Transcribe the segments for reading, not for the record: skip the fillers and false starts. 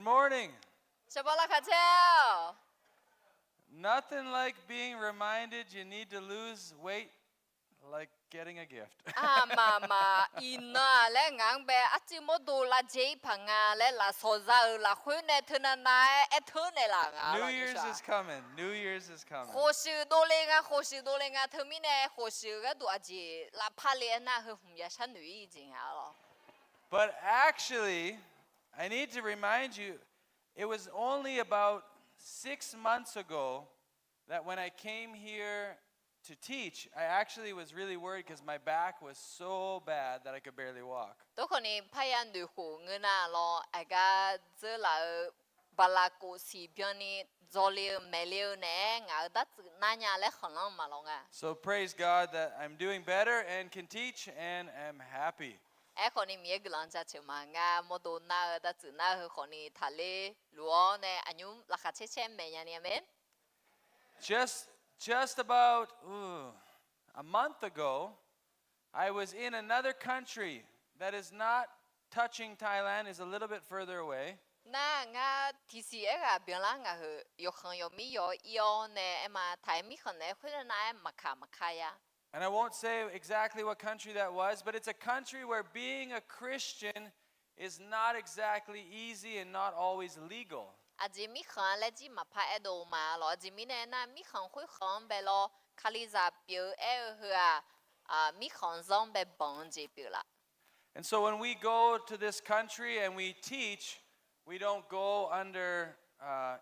Morning. Shabbalakateo. Nothing like being reminded you need to lose weight like getting a gift. Mama, ina le ngang be ati mo do la jay panga le la soza la khune thuna na e thune la nga. New Year's is coming. New Year's is coming. Khoshi do le nga thumine khoshi ga do aji la phale na he hum ya shan nui jing ha lo. But actually, I need to remind you, it was only about 6 months ago that when I came here to teach, I actually was really worried because my back was so bad that I could barely walk. Do khoni phayan du khu ngna lo aga ze la bala ko si byani zoli meleu ne nga da na nya le khon ma lo nga. So praise God that I'm doing better and can teach and am happy. Khoni mi Guilan Daw chuma nga modo na da na he khoni thale luo ne anyum la kha che me nya ni amen. Just about a month ago, I was in another country that is not touching Thailand, is a little bit further away. Na nga tisi ga bian la nga he yo khon yo mi yo ne ma thai mi khon ne khwe na makha ya. And I won't say exactly what country that was, but it's a country where being a Christian is not exactly easy and not always legal. Aje mi khon le ji ma pha e do ma lo aje mi ne na mi khon khwe khon be lo khali za piu e hu mi khon zong be bon ji piu la. And so when we go to this country and we teach, we don't go under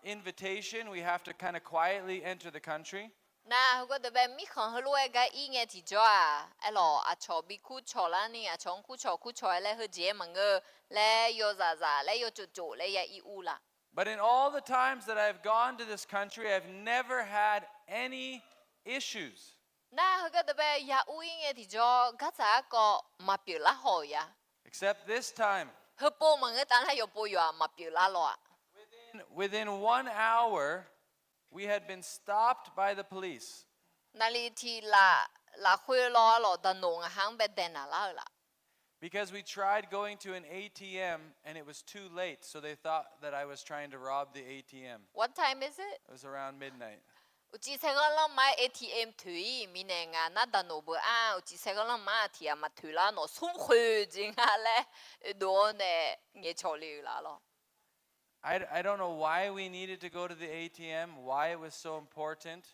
invitation. We have to kind of quietly enter the country. Na go de be mi khon hu lo e ga I nge ti jo e lo a cho bi ku cho la ni a chong ku cho le hu je ma nge le yo za le yo chu le ya I u la. But in all the times that I've gone to this country, I've never had any issues. Na go de be ya u nge ti jo ga za ko ma piu la ho ya. Except this time. Hu po ma nge tan ha yo po yo ma piu la lo. Within 1 hour, we had been stopped by the police. Nali ti la khwe lo da no hang be den la la. Because we tried going to an ATM and it was too late, so they thought that I was trying to rob the ATM. What time is it? It was around midnight. Uchi se ga la mai ATM thui mi ne nga na da no bo uchi se ga la ma ti ma thu la no sum khwe jing ha le do ne nge cho li la lo. I don't know why we needed to go to the ATM, why it was so important.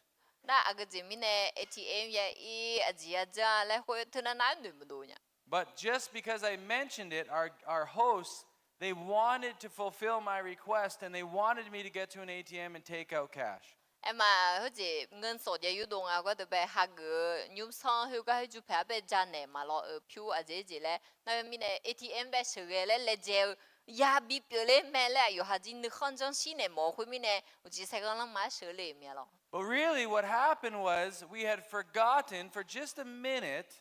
Na aga ji mi ne ATM ya I aji ja le khwe thu na nu mo do nya. But just because I mentioned it, our hosts, they wanted to fulfill my request and they wanted me to get to an ATM and take out cash. Emma hu ji ngen so ya yu dong a go de be ha ge nyum song hu ga ju pa be ja ne ma lo phu aje ji le na mi ne ATM be se ge le je ya bi pe le me le yo ha ji ni khon jong si ne mo hu mi ne u ji se ga lang ma se le mi lo. But really what happened was we had forgotten for just a minute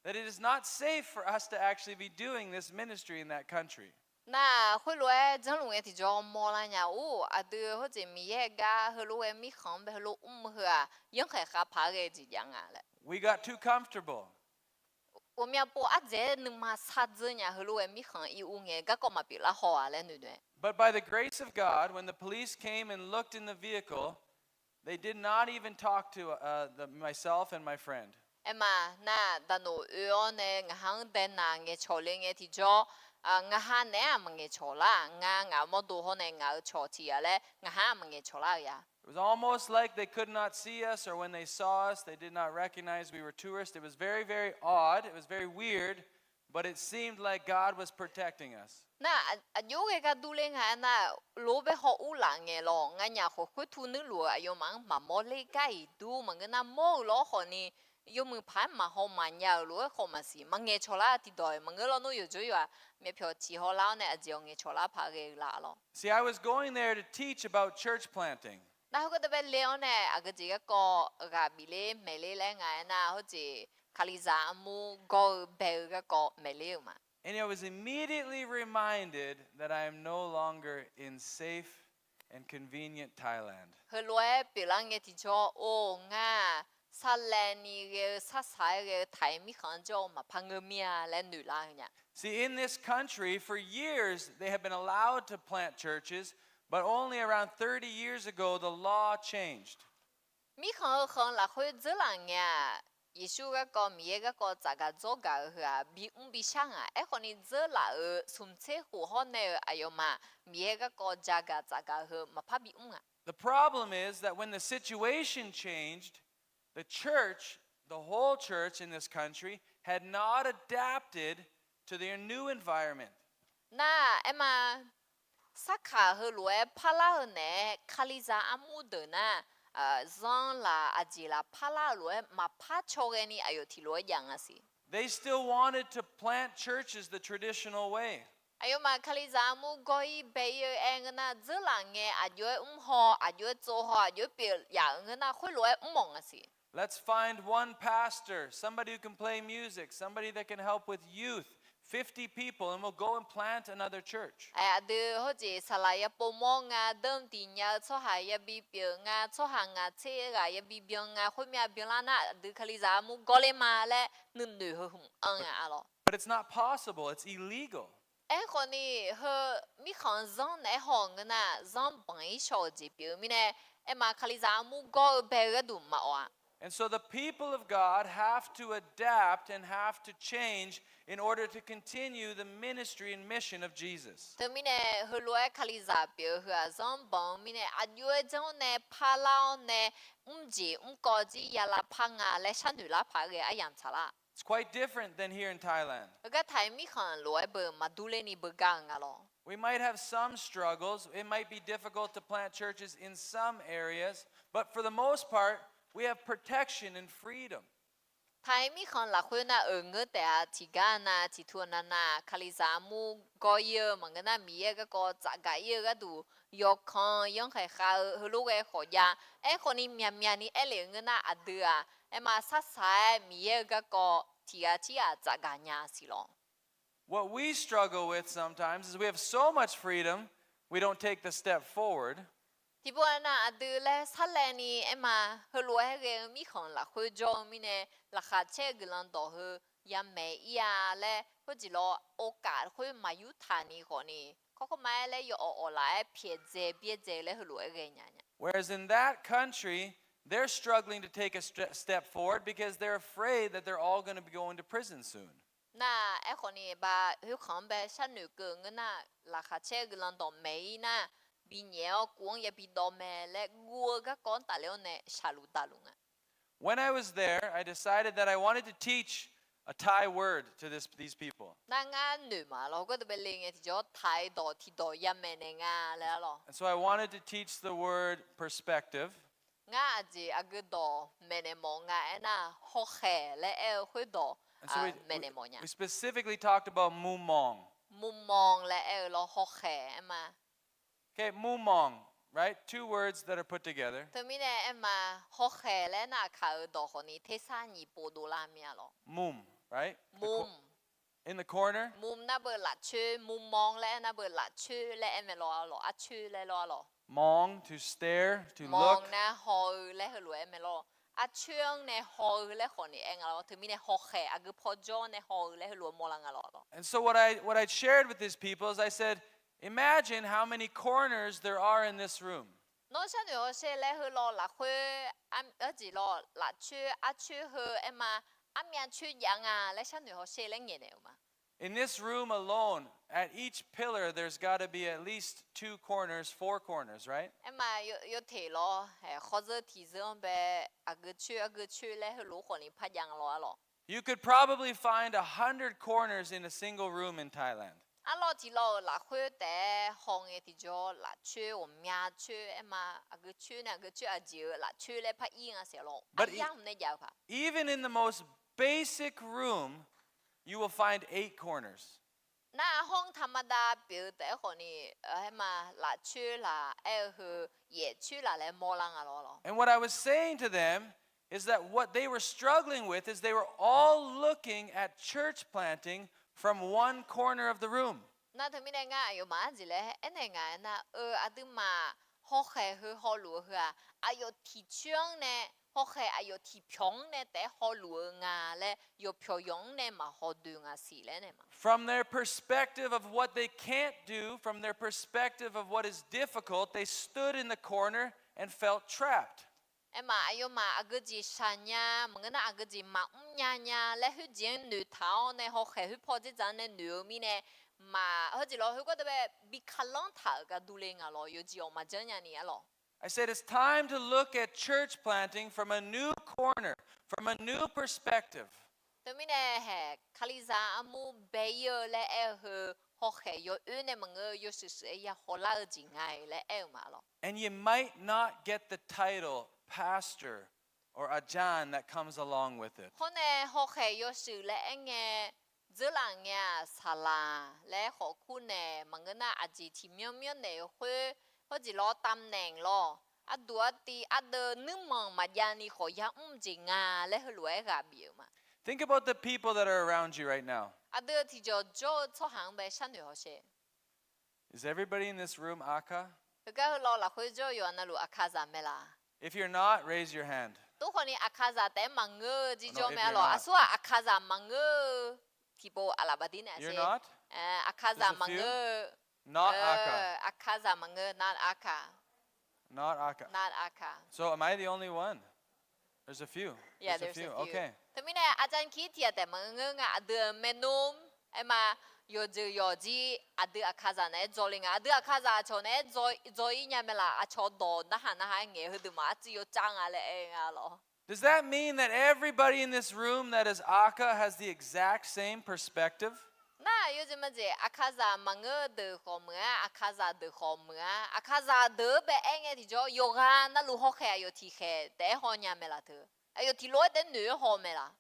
that it is not safe for us to actually be doing this ministry in that country. Na hu lo e jang lu e ti jo mo la nya u a de hu ji mi ye ga hu lo e mi khon be hu lo hu a yang khai kha pha ge ji yang a le. We got too comfortable. 我们要播阿姐能嘛啥子呀？后来咪看伊有眼，个个嘛比拉好啊嘞，对不对？ But by the grace of God, when the police came and looked in the vehicle, they did not even talk to myself and my friend. 哎嘛，那但侬有呢，我行在那眼瞧嘞眼提着，我行呢么眼瞧啦，我么多好呢，我瞧起啊嘞，我行么眼瞧啦呀。 It was almost like they could not see us, or when they saw us, they did not recognize we were tourists. It was very, very odd. It was very weird, but it seemed like God was protecting us. 那有个都嘞个那路边好乌兰个咯，俺家好会土那路啊，有忙嘛毛嘞个一度，嘛个那毛咯好呢，有门牌嘛好慢呀，路好嘛是，嘛眼瞧啦地带，嘛个咯侬有就有啊，没票起好啦呢，就眼瞧啦拍个啦咯。 See, I was going there to teach about church planting. 那好个特别了呢，个这个个比例美丽嘞个那好似卡里扎姆个白个美丽嘛。 And I was immediately reminded that I am no longer in safe and convenient Thailand. 后来别人个提着哦， 살레니 게 사사게 타이미 간죠 마 방금이야 레 누라 그냥 See, in this country, for years, they have been allowed to plant churches, but only around 30 years ago, the law changed. 미 칸칸 라회 저랑야 예수가 거 미에가 거 자가 조가 흐아 비 비샹아 에코니 저라 숨체 호호네 아요마 미에가 거 자가 흐 마파비 The problem is that when the situation changed, the church, the whole church in this country, had not adapted to their new environment. 나 에마 사카 흐루에 팔라흐네 칼리자 아무드나 zanla ajila pala loe mapha chogeni ayoti lo yangasi They still wanted to plant churches the traditional way. ayoma khaliza mu goi beye engna zelange ajwe ho ajwe zo ho ajwe pil ya ngna khoi lo umongasi Let's find one pastor, somebody who can play music, somebody that can help with youth, 50 people, and we'll go and plant another church. ade hoji salaya pomonga dum tinya cho ha ya bi nga cho ha nga che ga ya bi nga khoi mya lana de khaliza mu gole ma le nun nu hum alo But it's not possible, it's illegal. Khoni he mi khan zon ne hong na zon bai sho ji bi mi ne e ma khaliza mu go be ga du ma wa And so the people of God have to adapt and have to change in order to continue the ministry and mission of Jesus. te mi ne he lo khaliza bi he zon bon mi ne a yue zon ne pa lao ne ji ko ji ya la pa nga le shan du la pa ge a yan cha la It's quite different than here in Thailand. ga thai mi khan lo be ma du le ni be ga nga lo We might have some struggles. It might be difficult to plant churches in some areas, but for the most part, we have protection and freedom. ไทยมีคนหลักคุยนะเงืแต่ที่กันนะที่ทัวนั้นนะคาลิซามูก็เยอะเหมือนกันนะมีเยอะก็จักเยอะก็ดูยกคอนยังใครเขาลูกขอยาคนนี้มีนี่เหลือเงินนะอเดือมาสักสายมีเยอะก็ที่จักยาสิลอง What we struggle with sometimes is we have so much freedom, we don't take the step forward. ที่พวกนั้นอเดือและสักแลนี่มาฮัลโหลให้เรื่องมีคนหลักคุยจอมีเนี่ยหลักเชื่อกันแล้วต่อคือยามไม่ยาและก็จะรอโอกาสคุยมายุทานี่คนนี้เขาก็ไม่เลยอยู่อะไรเพียเจเลยฮัลโหลให้เรื่องเนี่ย Whereas in that country, they're struggling to take a step forward because they're afraid that they're all going to be going to prison soon. น่าคนนี้บ้าหิวขำแบบฉันหนูเกินน่ะหลักเชื่อกันแล้วต่อไม่น่ะบีเนี้ยกวงอย่าบีดอมและกัวก็ก่อนตาเลี้ยวเนี่ยชาลุตาลุงอ่ะ When I was there, I decided that I wanted to teach a Thai word to these people. นั่งงานหนูมาเราก็จะไปเรียนที่จะไทยดอที่ดอยามเมนงาแล้วหรอ And so I wanted to teach the word perspective. งาจีอากดอเมนมองงาน่ะฮอกแห่และคุยดอ And so เมนมองเนี่ย we specifically talked about mumong. มุมมองและเราฮอกแห่มา Okay, mumong, right? Two words that are put together. เธอมีเนี่ยมาฮอกแห่และน่ะเขาดอคนนี้เทศานีปูดูลามีหรอ Mum, right? มุม In the corner. มุมน่าเบอร์หลัดชื่อมุมมองและน่าเบอร์หลัดชื่อและไม่รอหรออัดชื่อและรอหรอ Mong, to stare, to มอง look. นะฮอและเหลือไม่รออัดชื่อเนี่ยฮอและคนนี้เองเราเธอมีเนี่ยฮอกแห่อากุพอจอเนี่ยฮอและเหลือมองงาหรอ And so what I shared with these people is I said, imagine how many corners there are in this room. น้องฉันอยู่เช่และเหลือหลักคุยจีรอหลัดชื่ออัดชื่อเหมามีชื่อยังและฉันอยู่เช่และเงี้ยเนี่ยมา In this room alone, at each pillar, there's got to be at least 2 corners, 4 corners, right? มาอยู่เทลอเขาจะที่จะไปอากุชื่อและเหลือคนนี้พยังรอหรอ You could probably find 100 corners in a single room in Thailand. อันเราที่เราหลักคุยแต่ห้องที่จะหลักชื่อผมมีชื่อมาอากุชื่อเนี่ยอากุชื่ออาจิหลักชื่อและพยิงเสียหรอกยังไม่ยาวค่ะ Even in the most basic room, you will find 8 corners. หน้าห้องธรรมดาเปิดแต่คนนี้มาหลักชื่อละคือเหยียดชื่อละและมอลังอะไรหรอ And what I was saying to them is that what they were struggling with is they were all looking at church planting from one corner of the room. น่าจะไม่ได้ง่ายอยู่มาจีเลยเนี่ยง่ายนะอาจจะมาฮอกแค่คือฮอลลูคืออายุที่ช่วงเนี่ยฮ họ khẽ ayo thì phiong nè để họ lúa ngà lẽ yo phiong nè mà họ đưa ngà xì lẽ nè mà From their perspective of what they can't do, from their perspective of what is difficult, they stood in the corner and felt trapped. em mà ayo mà agơ gì sanya mà ngân agơ gì mà nha lẽ hư giang nữ tháo nè họ khẽ hư phô chỉ dàn nè nữ mi nè mà họ chỉ lo hư có thể bị khăn lăng thở cả đu lên ngà lo yo chỉ mà chân nhà nè lo I said it's time to look at church planting from a new corner, from a new perspective. tụi mình nè hè khaliza amu bayer lẽ hư họ khẽ yo nè mà ngơ yo sự sự ya họ la gì ngay lẽ mà lo And you might not get the title pastor or ajan that comes along with it. họ nè họ khẽ yo sự lẽ nghe giữa là nghe sala lẽ họ khu nè mà ngân na aji thì miêu nè huê họ chỉ lo tâm nèng lo à đùa thì à đờ nước mà gia ni họ ya gì ngà lẽ hư lúa gà biểu mà Think about the people that are around you right now. à đờ thì cho hàng bé sanh được họ sẽ Is everybody in this room Akha? cái cái lo là khơi cho yo anh lu akaza mẹ la If you're not, raise your hand. tôi còn đi akaza té mà ngơ chỉ No, cho if mẹ you're lo à not. số akaza mà ngơ thì bộ alabadin à You're sẽ not? akaza There's a mà few? ngơ Not Akha. akaza mà ngơ not aka Not Akha. not aka So am I the only one? There's a few. yeah There's there's a few Okay. thế mình này ajan khi thì tại mà ngơ ngà đưa menum em mà yo chứ yo gì đưa akaza này cho linh đưa akaza cho này cho ý nhà mẹ là cho đồ na hai nghe hơi mà chỉ yo trang à lẽ à lo Does that mean that everybody in this room that is Akha has the exact same perspective? na 요즘 이제 아카자 망어 드 호므아 아카자 드 호므아 아카자 드 베eng에 디죠 요가 나 루호케 요 티케 데 호냐메라드 아요 디로에 데 누 호메라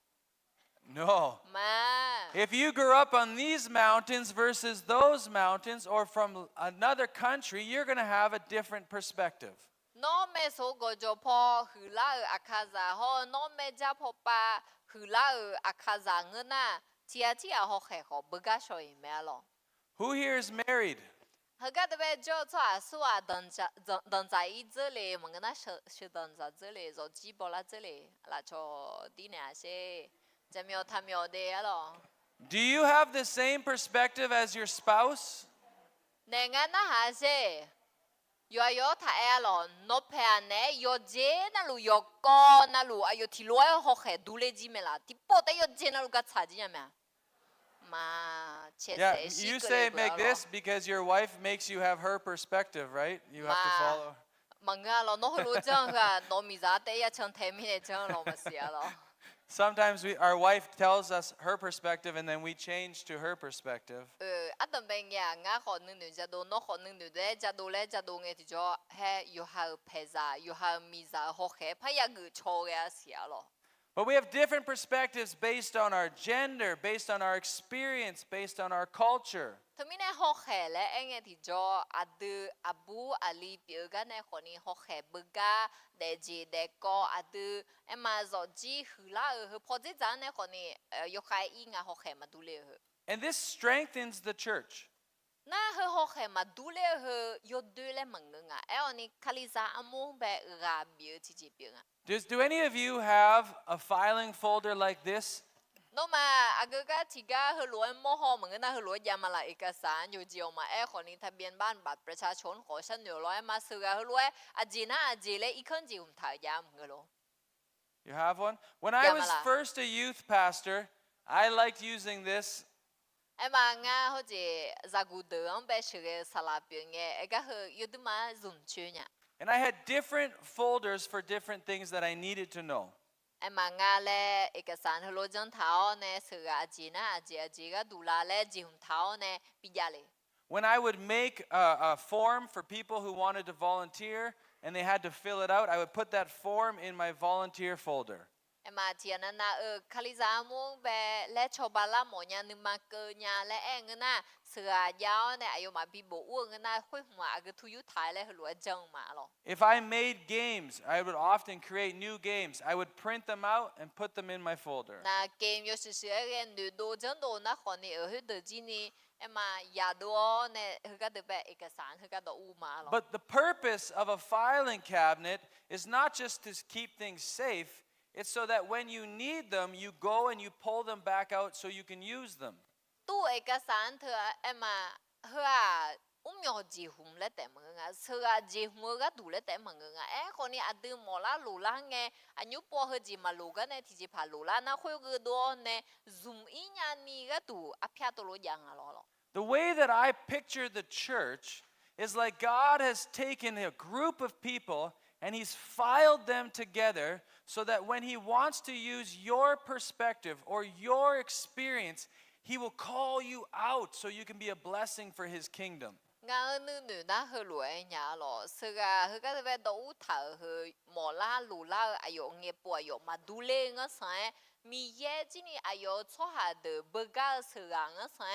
No. 마 If you grew up on these mountains versus those mountains or from another country, you're going to have a different perspective. 노메 소고조 포 흐라 아카자 호 노메 자포 빠 흐라 아카자 ng나 지아지아 호케 호 버가 쇼이 메로 Who here is married? hờ cái bé cho à số à đòn giải dữ lệ mà cái nó sự đòn giải dữ lệ rồi chỉ bỏ lại dữ lệ là cho tí nè sẽ chỉ miêu tham miêu đấy lo Do you have the same perspective as your spouse? nè ngay nó hả sẽ yo thay lo nó phải nè yo dễ na lu yo co na lu ayo thì lối họ khẽ đủ lệ gì mà là thì bỏ tay yo dễ na lu cái gì nhá mà mà Yeah, you say make this because your wife makes you have her perspective, right? You have to follow. mà nghe lo nó lu chân cả nó mi ra tay ya chân thêm mi chân lo mà xia lo Sometimes our wife tells us her perspective and then we change to her perspective. Adam bên nhà ngã họ nương nương gia đồ nó họ nương nương đấy gia đồ nghe thì cho he you have pizza you have misa họ khé phải ya ngự cho cái xia lo But we have different perspectives based on our gender, based on our experience, based on our culture. thì mình này họ khé lẽ anh nghe thì cho abu ali biểu cái này họ ni họ khé bự ga để gì để có em mà rồi chỉ hư la hư phô chỉ rằng này họ ni yo khai ý ngã họ khé mà đủ lệ hư And this strengthens the church. na hư họ khé mà đủ lệ hư yo đưa lên măng ngà em ni khaliza amung be ga biểu chỉ biểu ngà Do any of you have a filing folder like this? no mà agaga tiga hư lúa mò ho mà người ta hư lúa yam là ích sảnอยู่จิวmà emคนนี้ทะเบียนบ้านบัตรประชาชนขอฉันอยู่ร้อยมาซื้อhư lúa aje na ajeเลยอีกคนจิวถ่ายยามเงา You have one? When I was first a youth pastor, I liked using this. em mà nga họ chỉ ra cụ đời ông bé sửa sala biểu nghe cái hư yêu đứa mà dùng chuyện nhá And I had different folders for different things that I needed to know. em mà nga lẽ ích sản hư lúa chân tháo nè sửa aje na aje cái đủ la lẽ jiu tháo nè bị giá lệ When I would make a form for people who wanted to volunteer and they had to fill it out, I would put that form in my volunteer folder. em mà chỉ anh na khaliza muốn về lẽ cho bà la mỗi nhà nhưng mà cơ nhà lẽ em người na sửa giáo này ayo mà bị bộ uông người na khuyết mà cái thu yếu thái lẽ lúa chân mà lo If I made games, I would often create new games. I would print them out and put them in my folder. na game yo sửa sửa cái nữ đồ chân đồ na khó này ở hết đời gì ni Emma Yaerdawq ne hga de be ekasan hga do u ma lo. But the purpose of a filing cabinet is not just to keep things safe, it's so that when you need them, you go and you pull them back out so you can use them. Tu ekasan thơ Emma hga myo ji hum le te mga sga ji hum ga du le te mga khoni adu mola lu la nge anyu po he ji ma lu ga ne ti ji pha lu la na khoi ge do ne zoom in nya ni ga tu a phya to lo yang lo. The way that I picture the church is like God has taken a group of people and he's filed them together so that when he wants to use your perspective or your experience, he will call you out so you can be a blessing for his kingdom. Nga nu nu na he lu nya lo sga he ga ve do tha he mo la lu la ayo nge po ayo ma du le nga sa mi ye ji ni ayo cho ha de be ga sga nga sa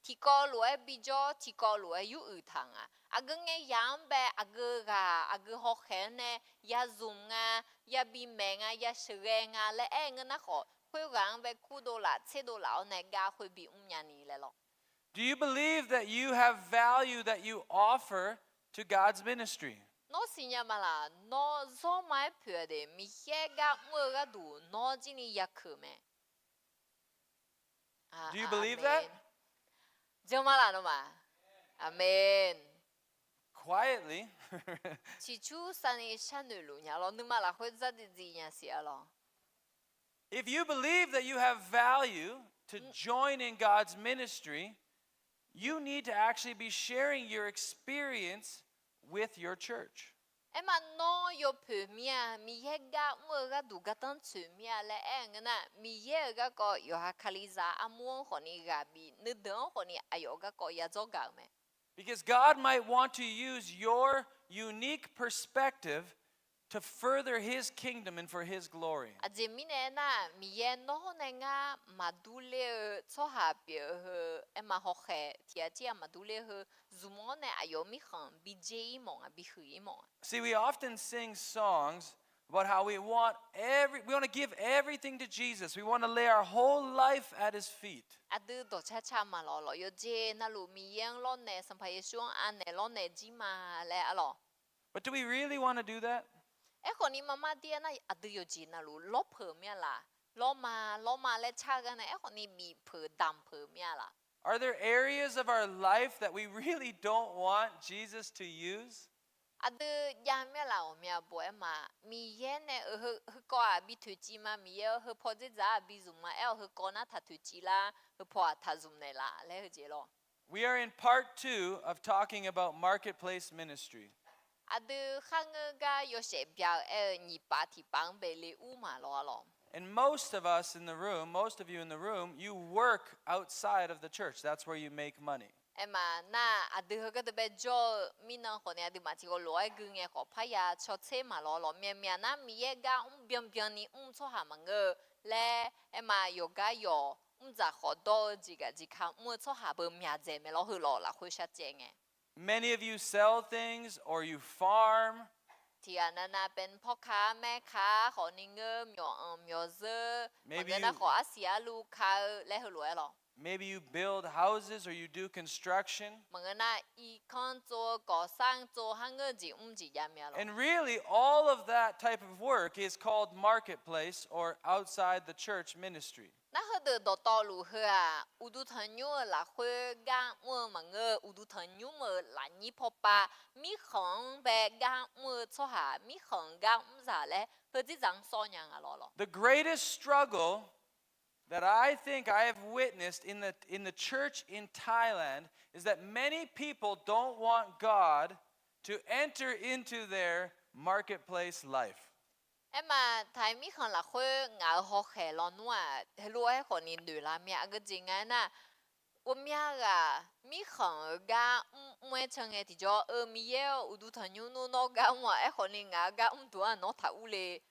ti ko lu bi jo ti ko lu yu u thang a ge nge yam be a ge ga a ge ho khe ne ya zum nga ya bi me nga ya shge nga le nga na kho khoi gang be ku do la che do la ne ga khoi bi nya ni le lo. Do you believe that you have value that you offer to God's ministry? No sinya mala no zo mai phe de mi he ga mo ga du no ji ni ya khu me. Do you believe that? Jo mala no ma. Amen. Quietly. Chi chu san ni shan de lu nya lo nu ma la hui za de ji nya si lo. If you believe that you have value to join in God's ministry, you need to actually be sharing your experience with your church. Em ma no yo phe mia mi ye ga mo ga du ga tan chu mia le nga na mi ye ga ko yo ha khaliza amu ho ni ga bi ne de ho ni ayo ga ko ya zo ga me. Because God might want to use your unique perspective to further his kingdom and for his glory. Aje mi ne na mi ye no ho ne nga ma du le cho ha bi he em ma ho khe tia tia ma du le he zu mo ne ayo mi khan bi je mo bi hu mo. See, we often sing songs about how we want to give everything to Jesus. We want to lay our whole life at his feet. Adu do cha cha ma lo lo yo je na lu mi yang lo ne sam pa yesu an ne lo ne ji ma le alo. But do we really want to do that? E khoni mama dia na adu yo ji na lu lo phe mia la. Lo ma le cha ga na e khoni bi phe dam phe mia la. Are there areas of our life that we really don't want Jesus to use? Adu ya mia la o mia bo e ma mi ye ne he ko a bi thu ji ma mi ye he pho ji za bi zu ma e he ko na tha thu ji la he pho tha zum ne la le he je lo. We are in part 2 of talking about marketplace ministry. Adu khang ga yo she bia e ni pa ti pang be le u ma lo lo. And most of us in the room, most of you in the room, you work outside of the church. That's where you make money. Emma na adu ga de be jo mi na ho ne adu ma ti go lo ai gu nge ko pha ya cho che ma lo lo mia mia na mi ye ga bian bian ni cho ha ma nge le emma yo ga yo za ho do ji ga ji khang mo cho ha bo mia je me lo hu lo la hu sha je nge. Many of you sell things or you farm. Tia na na ben po ka me ka ho ni nge myo ze Maybe ma na you- ho asia lu ka le hu lo lo. Maybe you build houses or you do construction. Mga na I kan zo go sang zo hang ji ji ya mia lo. And really, all of that type of work is called marketplace or outside the church ministry. Na he de do to lu he a u du thang nyu la hui ga mo ma nge u du thang nyu mo la ni po pa mi khong be ga mo cho ha mi khong ga za le he ji zang so nyang a lo lo. The greatest struggle that I think I have witnessed in the church in Thailand is that many people don't want God to enter into their marketplace life. Emma thai mi khong la hui nga ho khe lo nu a he lu ai ho ni du la mi a ge jing a na 我们个米行个每层个地叫米耶，我都谈有弄个我哎可能个多啊，弄他屋里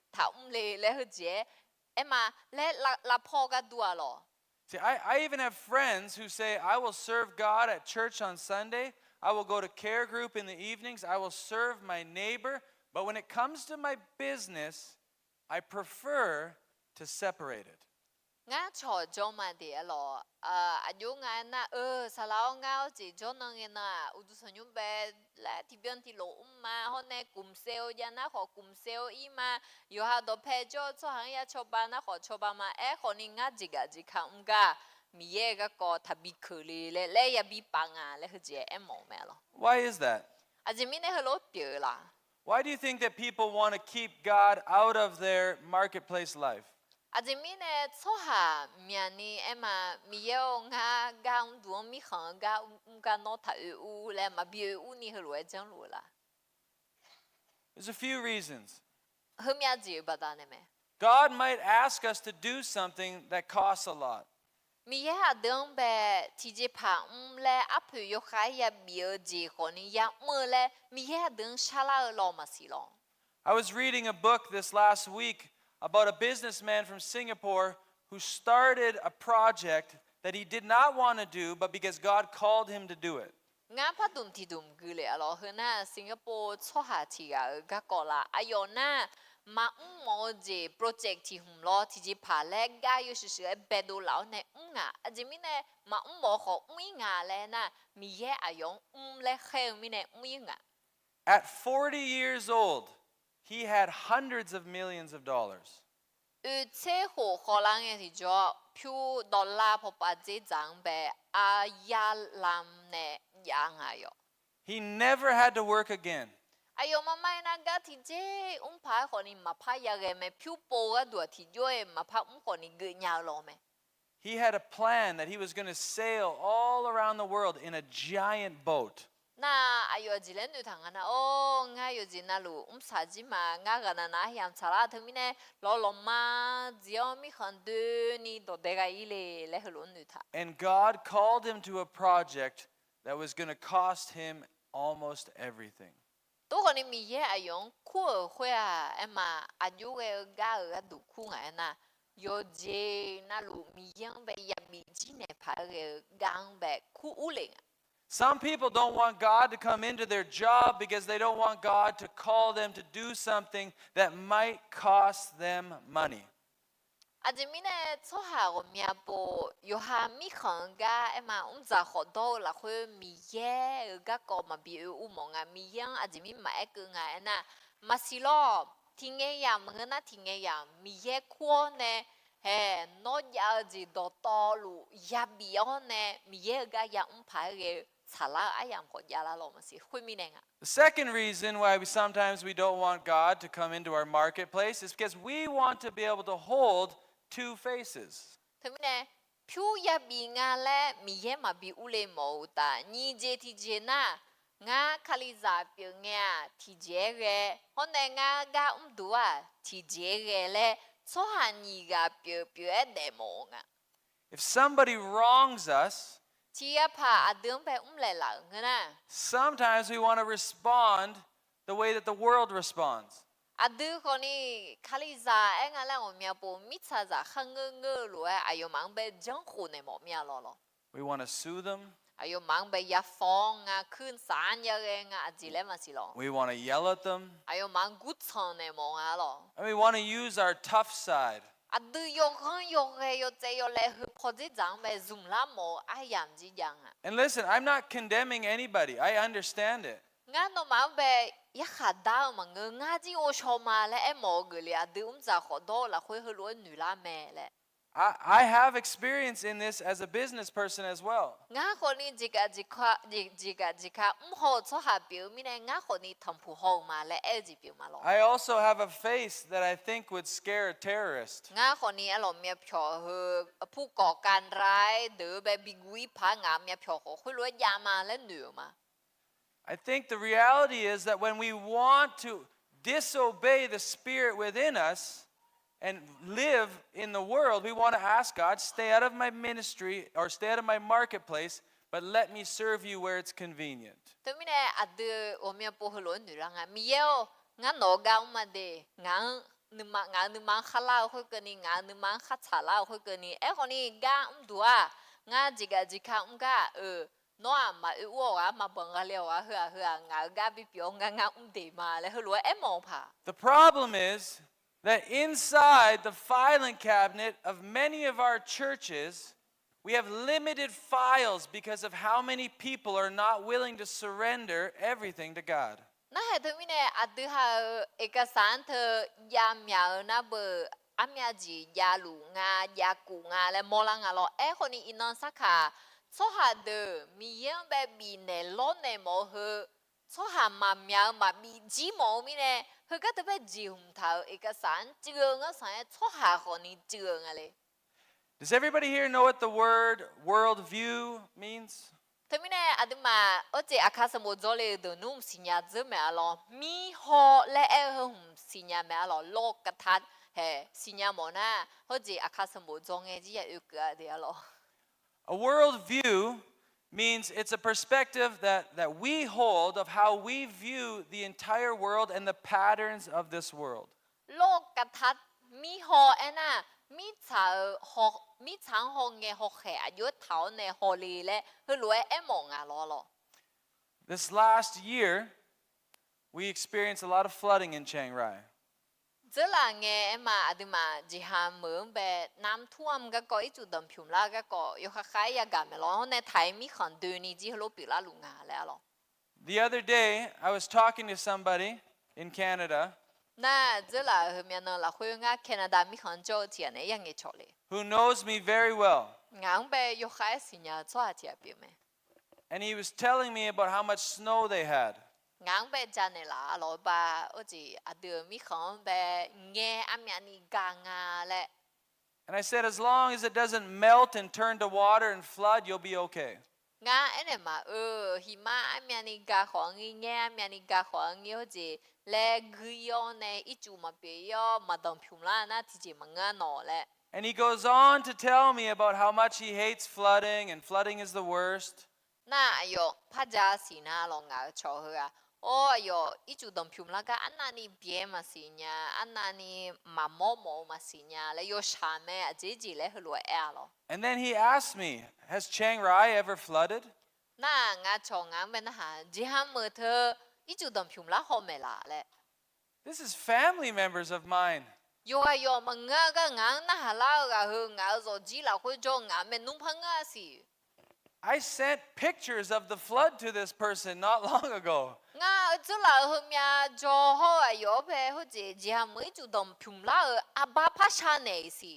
来去接，哎嘛来拉泡个多咯。 See, I even have friends who say, I will serve God at church on Sunday. I will go to care group in the evenings. I will serve my neighbor. But when it comes to my business, I prefer to separate it. ngã trò cho mà để lo à dù ngã na sao ngã chỉ cho nó nghe na u tu sản nhung bé là thì bên thì lỗ mà hôm nay cùng sale ya na họ cùng sale ý mà yêu ha đồ phe cho hàng ya cho ba na họ cho ba mà họ nên ngã chỉ không cả mi ye cái có thà bị khử lệ ya bị băng à lệ hơi em mong mẹ lo Why is that? à chỉ mình hơi lỗ biểu là Why do you think that people want to keep God out of their marketplace life? à chỉ mình cho hà miền ni em mà mi yêu ngã gang đuôi mi khang gang nó thay u lệ mà biểu u ni hơi lỗ chẳng lỗ là There's a few reasons. hôm ya gì bà ta nè mẹ God might ask us to do something that costs a lot. mi ye hà đường bé thì chỉ phá lệ áp yêu khai ya biểu gì còn ni ya mơ lệ mi ye hà đường xa la lo mà xí lo I was reading a book this last week about a businessman from Singapore who started a project that he did not want to do, but because God called him to do it. ngã phát đùm thì đùm gửi lệ lo hơn na Singapore cho hà thì cái có là ayo na mà mò gì project thì hùng lo thì chỉ phá lệ cái yêu sự bé đồ lão này ngã à chỉ mình này mà mò họ ngã lệ na mi ye ayo lệ khéo mình này ngã At 40 years old, he had hundreds of millions of dollars. chế hồ khó lăng nghe thì cho phiếu $พอปะเจจังbé à ya làm nè ya ngài He never had to work again. ayo mà mai na ga thì chế phá khó ni mà phá ya cái mẹ phiếu bố cái đùa thì cho em mà phá khó ni gửi nhau lo mẹ He had a plan that he was going to sail all around the world in a giant boat. na ayo chỉ lên được thằng anh ngay ayo chỉ na lu sao chỉ mà ngay cái na hiểm chả là thôi mình lo mà chỉ mi khăn đưa ni đồ đề cái ile lấy luôn được thằng And God called him to a project that was going to cost him almost everything. tôi còn mi ye ayo khu khoe em mà ayo cái ga đủ khu ngay na yo je na lu mi yang be ya mi chỉ ne phá cái gang be khu u lên Some people don't want God to come into their job because they don't want God to call them to do something that might cost them money. à chỉ mình cho hà của mẹ bố yo hà mi khẩn ga em mà giờ họ đâu là khơi mi ye ga có mà biểu mong à mi yang à chỉ mình mãi cứ ngài na mà xí lo thì nghe ya mà người na thì nghe ya mi ye qua nè hè nó giờ gì đó to lu ya biểu nè mi ye ga ya phải cái xả la ai làm họ ya la lo mà xí khơi mi nè The second reason why sometimes we don't want God to come into our marketplace is because we want to be able to hold two faces. thế mình nè phiếu ya bị ngã lẽ mi ye mà bị u lê màu ta ni je thì je na ngã khali za biểu nghe thì je cái hôm nay ngã ga đua thì je cái lẽ số hàng ni ga biểu biểu để màu ngã If somebody wrongs us, chỉ ya pa à đường bé lệ là ngã na sometimes we want to respond the way that the world responds. à đường con ni khali za anh ngã lẽ ông mẹ bố mít sa za khăng ngơ lúa ayo mang bé giang khu này mỏ mẹ lo We want to sue them. ayo mang bé ya phong ngã khun san ya cái ngã chỉ lẽ mà xí lo We want to yell at them. ayo mang gút chọn này mỏ ngã lo And we want to use our tough side. à đưa yo khăng yo cái yo chạy yo lẽ hụp phật gì chẳng bé zoom la mỏ ai làm gì chẳng à And listen, I'm not condemning anybody. I understand it. ngã nó mang bé ya khá đau mà ngã gì ô cho mà lẽ em mỏ cái lẽ đưa ra khó đó là khơi hơi lúa nữ la mẹ lẽ I have experience in this as a business person as well. ngã con đi chỉ cả họ cho hà biểu mi này ngã con đi thầm phụ hậu mà lẽ em chỉ biểu mà lo I also have a face that I think would scare a terrorist. ngã con đi ở mẹ phiò hư phụก่อการร้ายđỡ bé bị quỷ phá ngã mẹ phiò họ khơi lúa ya mà lẽ nữ mà I think the reality is that when we want to disobey the spirit within us and live in the world, we want to ask God, stay out of my ministry or stay out of my marketplace, but let me serve you where it's convenient. thế mi này à đỡ ở mẹ phụ hơi lúa nữ ra ngã mi yêu ngã nó gạo mà để ngã nữ mang khá lao khơi cái này ngã nữ mang khá chả lao khơi cái này em con đi gạo đùa ngã chỉ cả gạo nó mà ủa mà bằng cái liệu hừa ngã gà bị biểu ngã để mà lấy hơi lúa em mong phà The problem is that inside the filing cabinet of many of our churches, we have limited files because of how many people are not willing to surrender everything to God. 那还头面呢，阿对哈一个山头亚苗那不阿苗子亚鲁啊亚古啊来莫啷个咯？哎，可能伊能啥卡？错下的米样白米呢，老呢莫喝，错下嘛苗嘛米子毛面呢，佢个特别字红头一个山，这个山错下可能这个嘞。 Does everybody here know what the word worldview means? 头面呢，阿对嘛，我这阿卡什么做嘞？都弄新nhà子咩咯？米好嘞，哎，红新nhà咩咯？落个塔嘿，新nhà么呢？或者阿卡什么做嘅，只有个啲咯。 A worldview means it's a perspective that we hold of how we view the entire world and the patterns of this world. 落个塔米好哎呐，米炒学米炒学嘅学系啊，有头呢学里咧，佢攞一望啊攞咯。 This last year, we experienced a lot of flooding in Chiang Rai. 这啦嘅嘛，阿啲嘛，只下門被น้ำท่วมก็อีจุดดำผิวละก็有ขายยากัน咯ในไทยมีขันเดือนนี้ที่เราปิดละลุงงาแล้ว The other day, I was talking to somebody in Canada น่า这啦后面呢啦會งาแคนาดามีขันโจเทียนเนี่ยยังไงชอเลย who knows me very well. งางไป有ขายสิญญาชัวเทียบอยู่ไหม And he was telling me about how much snow they had. งางไปจานเนี่ยละเราไปโอ้จีอาเดือนมีขันไปเงี้ยอามีอันนี้กางาและ And I said, as long as it doesn't melt and turn to water and flood, you'll be okay. งาไอ้เนี่ยมาหิมะอามีอันนี้กาของเงี้ยอามีอันนี้กาของเงี้ยโอ้จีและกุยอเนี่ยอีจูมาเปียมาดำผิวละนะที่จีมันงาหนอและ And he goes on to tell me about how much he hates flooding and flooding is the worst. น่าอายุพระเจ้าสีน่าลองงาชอเหรอโอ้อายุอีจุดดำผิวละก็อันนั้นนี่เบี้ยมาสิญญาอันนั้นนี่มาโมโมมาสิญญาแล้วโยชาเมอเจจีเลยหัวเอล And then he asked me, has Chiang Rai ever flooded? น่างาชองงาเป็นหาจีฮัมเมอเธออีจุดดำผิวละหอมเมล่ะแหละ This is family members of mine. โยอายุมันงาก็งาหน้าฮาลาก็เฮงาโซจีละคุยจงงาเมนุ่งพังงาสิ I sent pictures of the flood to this person not long ago. งาจุละเฮมีจอฮออายุเพอจีจีฮัมไม่จุดดำผิวละอาบาพัชาเนสิ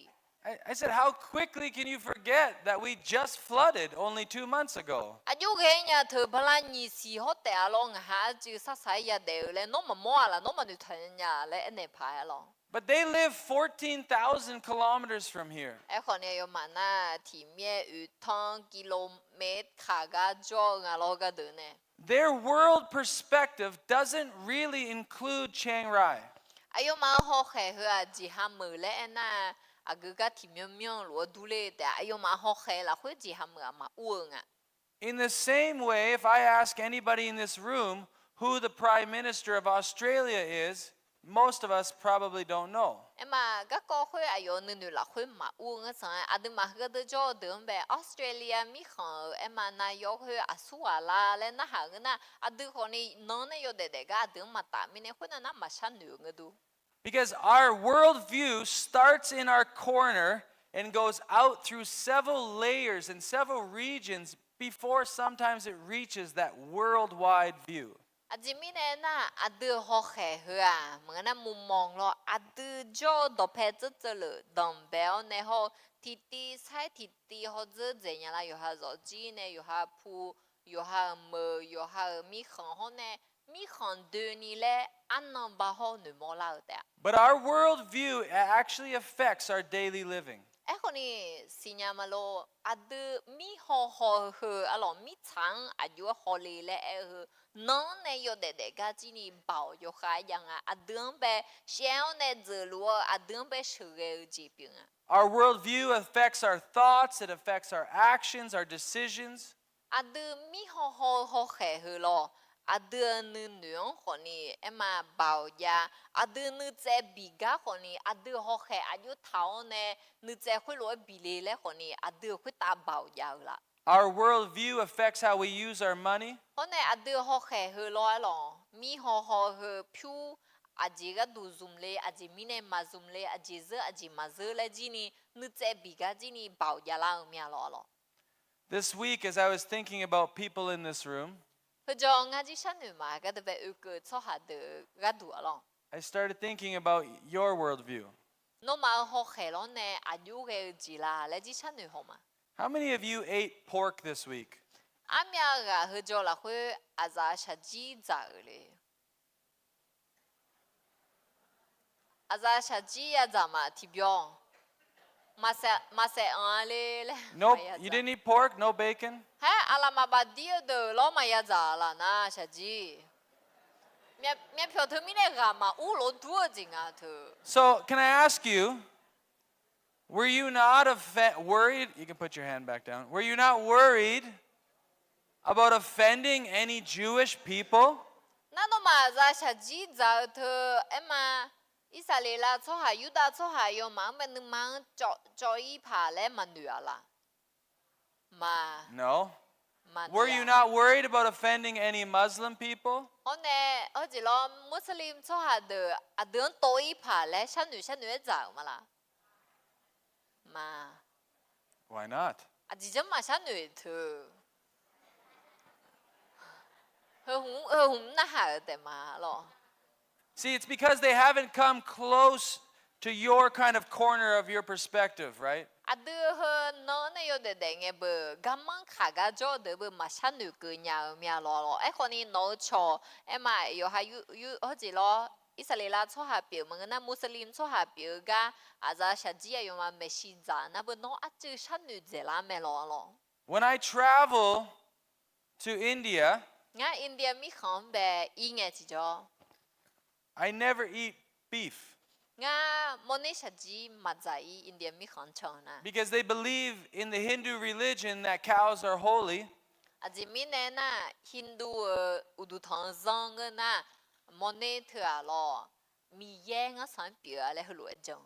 I said, how quickly can you forget that we just flooded only 2 months ago? อายุเฮียเธอพลังยี่สิบแต่ลองหาจืสักสายยาเดียวเลยน้องมามั่วละน้องมาดูทันยาเลยอันนี้พายลอง But they live 14,000 kilometers from here. ไอ้คนนี้อยู่มาหน้าที่มีอยู่ทั้งกิโลเมตรขาก็จองอะเราก็เดินเนี่ย Their world perspective doesn't really include Chiang Rai. อายุมาหกแห่เหรอจีฮัมมือเลยน่ะอากูก็ที่มีมีหลัวดูเลยแต่อายุมาหกแห่ละคุยจีฮัมมือมาอ้วนอ่ะ In the same way, if I ask anybody in this room who the Prime Minister of Australia is, most of us probably don't know. เอ็มมาก็คุยอายุนึงละคุยมาอ้วนสังอาดูมาก็จะจอเดินไปออสเตรเลียมีของเอ็มมานายกคุยอาสุวาลาและน่าหาเงินน่ะอาดูคนนี้น้องเนี่ยอยู่เด็กๆก็อาดูมาตามีเนี่ยคนนั้นมาชันหนึ่งก็ดู Because our worldview starts in our corner and goes out through several layers and several regions before sometimes it reaches that worldwide view. อาจจะมีเนี่ยนะอาดูหอกแห่เหรอเหมือนนั้นมุมมองเราอาดูจอดเพจจะเลยดัมเบลเนี่ยเขาทิตีใช้ทิตีเขาจะเจียนละอยู่หาจอจีเนี่ยอยู่หาพูอยู่หามืออยู่หามีของเขาเนี่ยมีของเดินนี่แหละอันนั้นบ้าเขาหนูมองเราแต่ But our worldview actually affects our daily living. ไอ้คนนี้สิญญามาโลอาดูมีหอหอเหรออะหรอมีช้างอายุหอเลยแหละเหรอน้องเนี่ยอยู่เด็กๆก็จีนี่เบาอยู่ขายยังอ่ะอาดูไปเช้าเนี่ยจะรู้อาดูไปเชื่อจีบิงอ่ะ Our worldview affects our thoughts, it affects our actions, our decisions. อาดูมีหอหอหอเหรออาดูนึงนึงคนนี้เอ็มมาเบายาอาดูนึกเจ็บบีกาคนนี้อาดูหอเหอายุเท่าเนี่ยนึกเจ็บคุยรู้บีเลยแล้วคนนี้อาดูคุยตาเบายาละ Our worldview affects how we use our money. คนนี้อาดูหอเหรอหรอมีหอเหผิว Aje ga du zoom le aje mine ma zoom le aje ze aje ma ze le jini nu tse bi ga jini bao ya la mya lo This week, as I was thinking about people in this room, ho jo nga ji shan nu ma ga de be u ke cho ha de ga du lo I started thinking about your worldview. no ma ho khe lo ne a ju ge ji la le ji shan nu ho ma How many of you ate pork this week? a mya ga ho jo la ho a za sha ji za le a za sha ji ya za ma ti byo ma se an le Nope, you didn't eat pork, no bacon. ha ala ma ba dia de lo ma ya za la na sha ji mẹ phiếu thứ mi này gà mà u lỗ đua gì ngà thứ. So, can I ask you, were you not worried? You can put your hand back down. Were you not worried about offending any Jewish people? Na nó mà ra sa ji za thứ em mà Israel cho hà Yuda cho hà yo mang bên nương mang cho y phá lẽ mà nửa là. Mà No. Were you not worried about offending any Muslim people? nè, ở chỉ lo Muslim cho hà được à đường tối phá lẽ san nửa dạo mà là. Mà Why not? à chỉ chấm mà san nửa thứ. Hùng na hà để mà lo. See, it's because they haven't come close to your kind of corner of your perspective, right? À đưa hơn nó này yo để nghe bờ gam mang khá gà cho để bờ mà san nửa cứ nhà mía lo ấy còn đi nó cho em mà yo hay yo ở chỉ lo Israel cho hà biểu mà na Muslim cho hà biểu ga à ra sa ji yo mà Messi za na bờ nó à chứ san nửa dễ làm mẹ lo. When I travel to India, Nga India mi không bè y nghe chỉ cho I never eat beef Nga moni sa ji mà dạy India mi không chọn na. because they believe in the Hindu religion that cows are holy. À chỉ mi nè na Hindu udu thằng zong na moni thừa à lo mi ye nga san biểu lại hulu chọn.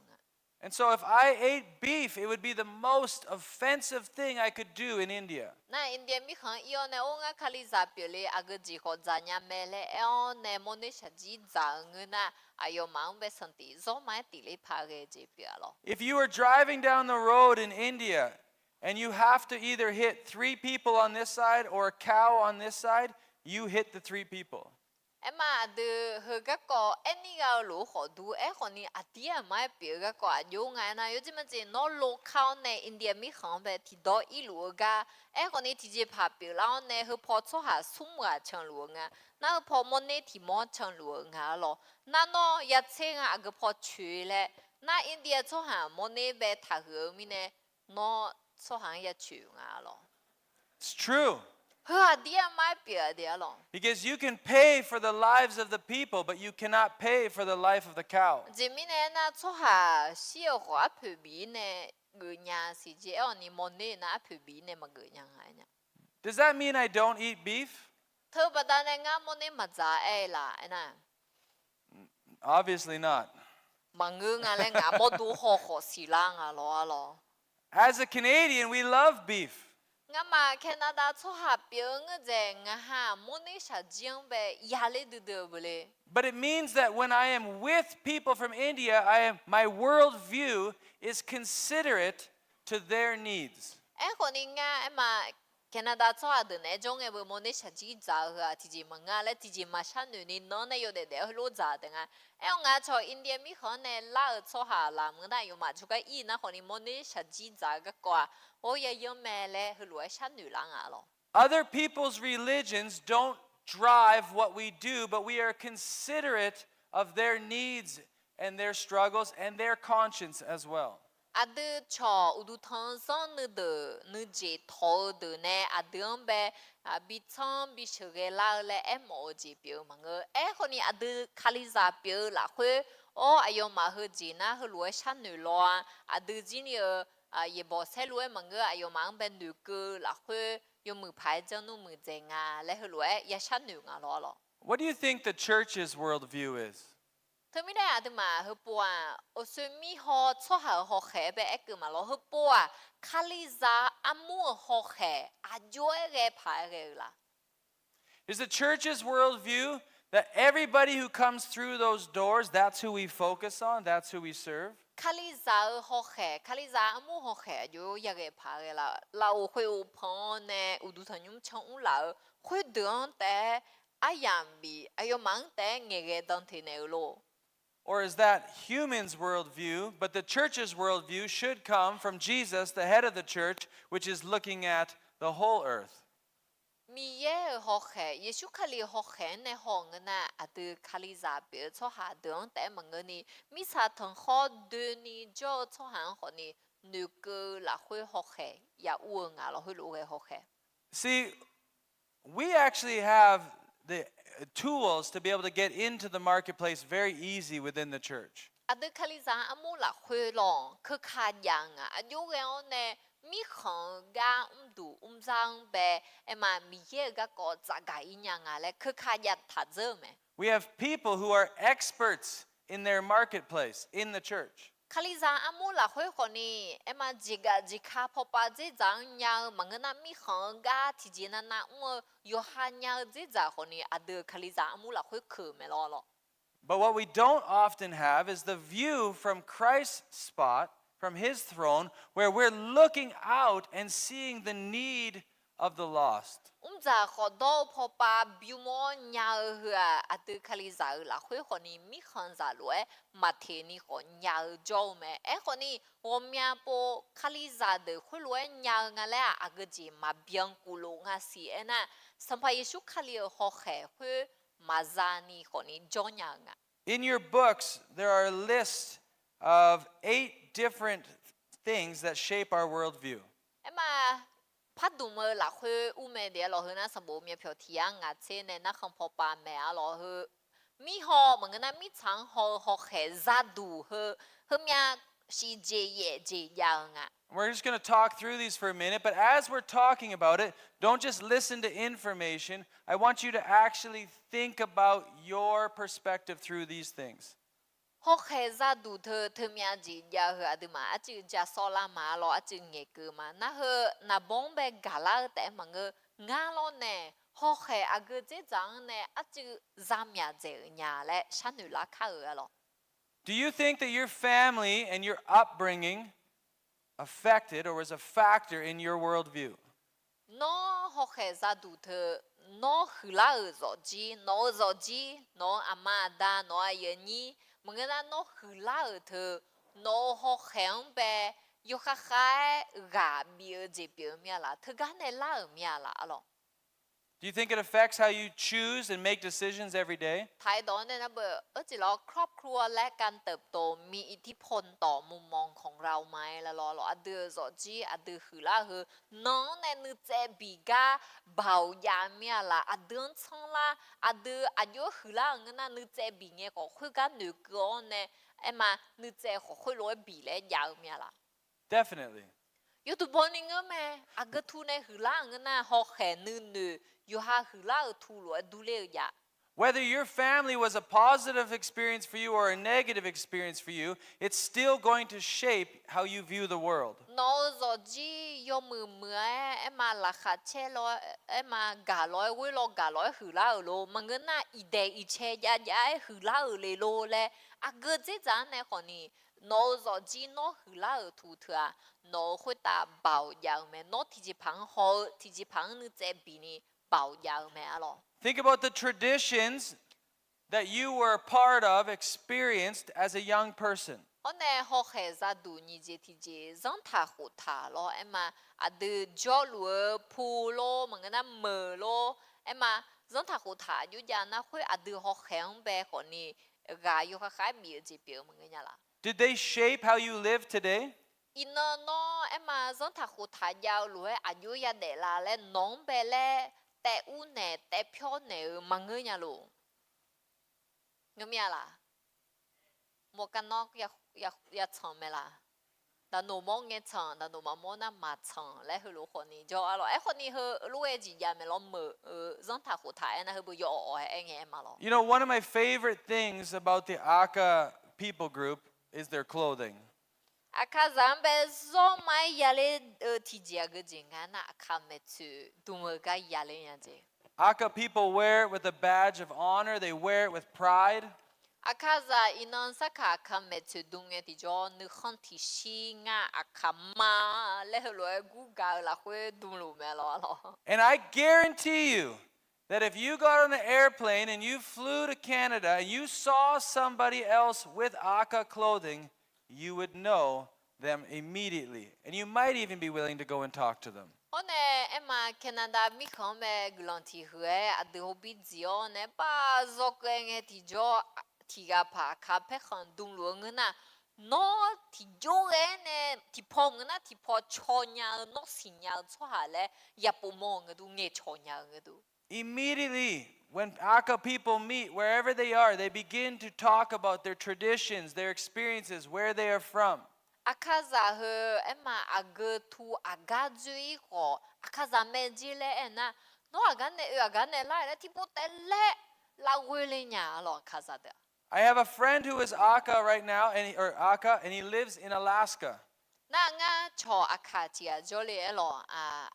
And so if I ate beef, it would be the most offensive thing I could do in India. Na India mi không yêu nè ông nga khali za biểu lệ ag chỉ có za nhà mẹ lệ eo nè moni sa ji za ngư na ayo mang be santi zo mai tỷ lệ phá cái chỉ biểu lo. If you are driving down the road in India and you have to either hit 3 people on this side or a cow on this side, you hit the 3 people. Em mà từ hồi các cô em đi vào lũ họ đu em còn đi à đi à mai biểu các cô yêu ngày na, yêu chỉ mà chỉ nó local này India mi không về thì đó ít lũ ga em còn đi thì chỉ phá biểu lao này họ phô cho hà sum à chân lũ nga, na họ phô môn này thì môn chân lũ nga lo, na nó ya chơi nga cái phô chui lệ, na India cho hà môn này về thà hướng mi này nó cho hà ya chui nga lo. It's true. Because you can pay for the lives of the people, but you cannot pay for the life of the cow. Does that mean I don't eat beef? Obviously not. As a Canadian, we love beef. Nga mà Canada cho hà biểu nga dè nga ha moni sa jiang be yale de bole. But it means that when I am with people from India, my worldview is considerate to their needs. Em còn đi nga em mà Canada cho hà de ne jong e be moni sa ji za ha ti ji ma nga le ti ji ma shan nu ni no ne yo de lo za de nga. Em nga cho India mi kho ne la cho hà lam nga yo ma chu ka yi na kho ni moni sa ji za ga kwa. Other people's religions don't drive what we do, but we are considerate of their needs and their struggles and their conscience as well. Ye bo se lue mange ayo mang ben du ke la khue yo mu phai jang nu mu je nga le hu lue ya shan nu nga lo. What do you think the church's worldview is? Thơ mi da ma hu po o su mi ho cho ha ho khe be ek ma lo hu po khali za amu ho khe a jo ge phai ge la. Is the church's worldview That everybody who comes through those doors, that's who we focus on, that's who we serve. 卡里扎好黑，卡里扎木好黑，就一个怕个啦。老会有朋呢，有都同你唱乌老，会等待阿样比，还有忙待那个当天那咯。Or is that humans' worldview, but the church's worldview should come from Jesus, the head of the church, which is looking at the whole earth. 米耶好黑，耶稣卡里好黑呢，好个呢，阿都卡里扎别错下等待么个呢，米查腾好对呢，就错下好呢，那个啦会好黑，也乌啊啦会路个好黑。 See, we actually have the tools to be able to get into the marketplace very easy within the church. 阿都卡里扎阿木啦会咯，去看样啊，阿有个呢。米行噶度张呗，哎嘛米耶个个咋个一样啊嘞？去看一他做没？ We have people who are experts in their marketplace, in the church. 卡里扎阿姆拉会和你，哎嘛这个这卡泡泡这张样，忙个那米行噶，提前那我有汉样这咋和你阿德卡里扎阿姆拉会去没咯咯？ But what we don't often have is the view from Christ's spot, from his throne, where we're looking out and seeing the need of the lost. 咋好多泡泡比么样个阿德卡里扎拉会和你米行咋路哎，马天你和样做没？哎和你我们不卡里扎的会路哎样个嘞阿个姐嘛边咕噜啊是哎那，上排耶稣卡里好海会。 Mazani koni jonyanga. In your books, there are a list of 8 different things that shape our worldview. Ema padume la hu ume de lo hu na sabo mi pyo tiang nga che ne na kham pho pa me a lo hu mi ho meng na mi chang ho ho he za du hu mya shi je ye je yang nga. We're just going to talk through these for a minute, but as we're talking about it, don't just listen to information. I want you to actually think about your perspective through these things. Ho he za du the mya je ya hu adu ma a chi ja so la ma lo a chi nge ke ma na hu na bong be ga la te mang nga lo ne ho he a ge je jang ne a chi za mya je nya le shan nu la kha lo. Do you think that your family and your upbringing affected or was a factor in your worldview? No ho he za du the no hu la zo ji no amada no ye ni mang na no hu la the no ho heng be yo kha kha ga bi je bi mya la the ga ne la mya la lo. Do you think it affects how you choose and make decisions every day? ท้ายตอนเนี่ยนะเบอจิเราครอบครัวและการเติบโตมีอิทธิพลต่อมุมมองของเราไหมแล้วรออเดือจอจีอเดือคือละคือน้องเนี่ยนึกเจบีกาเบายาเมียละอเดือนช่างละอเดืออายุคือละเงินน่ะนึกเจบีเงี้ยก็คุยกันนึกก่อนเนี่ยไอ้มานึกเจก็คุยร้อยบีเลยยาวเมียละ Definitely. อยู่ตัวบนนี่เงี้ยแม่อากาทูเนี่ยคือละเงินน่ะหอกแขนนึอยู่หาคือละทูร้อยดูเลยยา Whether your family was a positive experience for you or a negative experience for you, it's still going to shape how you view the world. Nó rồi chỉ yo mưa em mà là khát che lo em mà gà lo với lo gà lo hử la ở lo mà người na ide che ya hử la ở lề lo le à cái gì đó này còn nè nó rồi chỉ nó hử la ở thủ thừa nó会打保养咩nó thì chỉ bằng họ thì chỉ bằng nữ chế bị nè bảo养咩lo. Think about the traditions that you were a part of, experienced as a young person. 我呢好开始读你这题这让他好他咯，哎嘛啊的教路铺咯，么个那门咯，哎嘛让他好他，有家那会啊的好香呗，和你个有个海米这边么个呀啦。 Did they shape how you live today? 伊那喏，哎嘛让他好他要路啊有呀的啦嘞，农呗嘞，带乌呢带票呢，么个呀路，有咩啦？莫干喏要唱咩啦？但侬莫眼唱，但侬莫那马唱，来去路和你就阿咯，哎和你去路诶几呀咩咯么让他和他那去不要哎眼嘛咯。 You know, one of my favorite things about the Akha people group is their clothing. 阿卡咱们说买呀嘞提家个钱啊，那看没去，多么个呀嘞呀子。Akha people wear it with a badge of honor. They wear it with pride. Akaza inon saka kamet dunge ti jo nu khon ti shi nga akama le lo gu ga la hwe dum lu me lo. And I guarantee you that if you got on an airplane and you flew to Canada and you saw somebody else with Akha clothing, you would know them immediately. And you might even be willing to go and talk to them. One Emma Canada mi khom me glanti hue adu bi zio ne ba zo nge ti jo ti ga pa ka pe khon dum lu ngna no ti jo ne ti pong na ti po chonya no sinya cho ha le ya pu mo nge du nge chonya nge du. Immediately, when Akha people meet, wherever they are, they begin to talk about their traditions, their experiences, where they are from. Akaza he Emma ag tu agazui ho akaza mejile ena no agane la ti po tele la wele nya lo akaza de. I have a friend who is Akha right now, and he lives in Alaska. Na nga cho akatia jole elo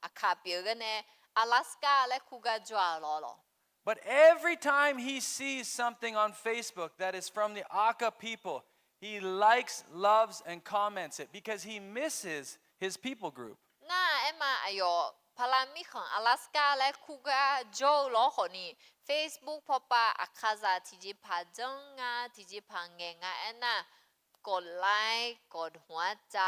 Akha Bible ne Alaska le kuga jwa lo. But every time he sees something on Facebook that is from the Akha people, he likes, loves, and comments it because he misses his people group. Na Emma ayo palami khon Alaska le kuga jo lo ho ni Facebook popa akaza tiji pa jonga tiji pa ngenga enaกดไลค์กดหัวใจ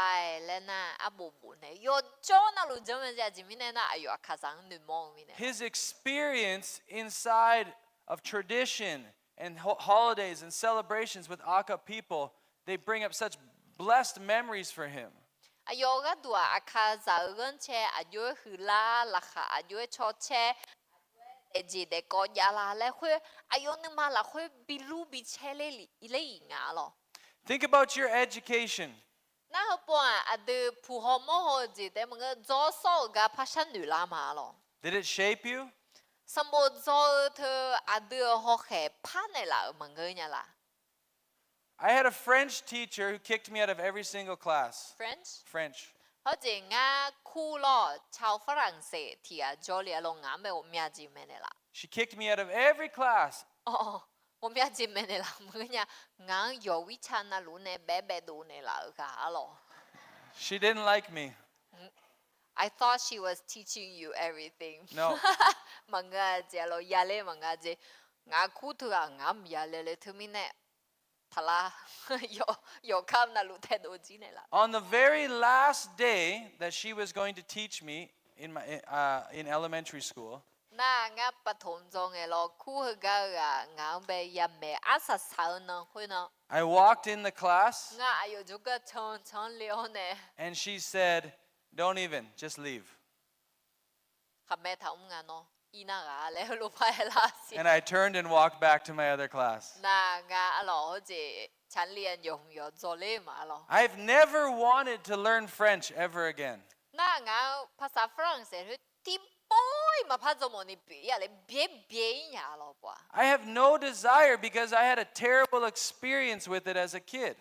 และน่ะอาบุบุเนี่ยโยโจน่ะรู้จักมั้ยจ๊ะจิมิเนี่ยน่ะอายุอาคาซังนึมองมิเนี่ย His experience inside of tradition and holidays and celebrations with Akha people, they bring up such blessed memories for him. อายุก็ตัวอาคาซาเงินเชอายุหือลาละค่ะอายุชอเชเอจีเดก็ยาลาแล้วคืออายุนึงมาละคือบิลูบิเชเลลิเลอีงาหรอ Think about your education. น่าปวดอะดูผู้หอมโหจีแต่มันก็จอสอกับภาษาหนูลามาหรอ Did it shape you? สมบูรณ์จอเธออะดูหอแค่พันในละมันก็เนี่ยละ I had a French teacher who kicked me out of every single class. French เขา จริงอ่ะคู่ล้อชาวฝรั่งเศสที่อ่ะจอเลียลงงานแบบว่ามีอาจีเมเนล่ะ She kicked me out of every class. อ๋อ我มีอาจีเมเนล่ะมึงเนี่ยงาน有วิชาน่ะรู้เนี่ยแบบดูเนี่ยล่ะค่ะฮัลโหล She didn't like me. I thought she was teaching you everything No. มันก็จะเราอย่าเลยมันก็จะงานคู่เธองานอย่าเลยเลยถึงมีเนี่ยทลา有คำน่ะรู้แต่ดูจีเนี่ยล่ะ On the very last day that she was going to teach me in elementary school, น่างานปฐมจงเอลคู่ก็งานแบบยามเมอาสาสาวเนาะคุยเนาะ I walked in the class งานอายุจุกชนเลี้ยวเนี่ย and she said, "Don't even, just leave." ขับแม่ทำงานเนาะอีน่างานแล้วรู้ไปลาสิ And I turned and walked back to my other class. น่างานอ๋อจีฉันเรียนอยู่โจเล่มาหรอ I've never wanted to learn French ever again. น่างานภาษาฝรั่งเศสที่ป่อยมาพัฒนาในปีอะไรเบี้ยอย่าหรอปะ I have no desire because I had a terrible experience with it as a kid.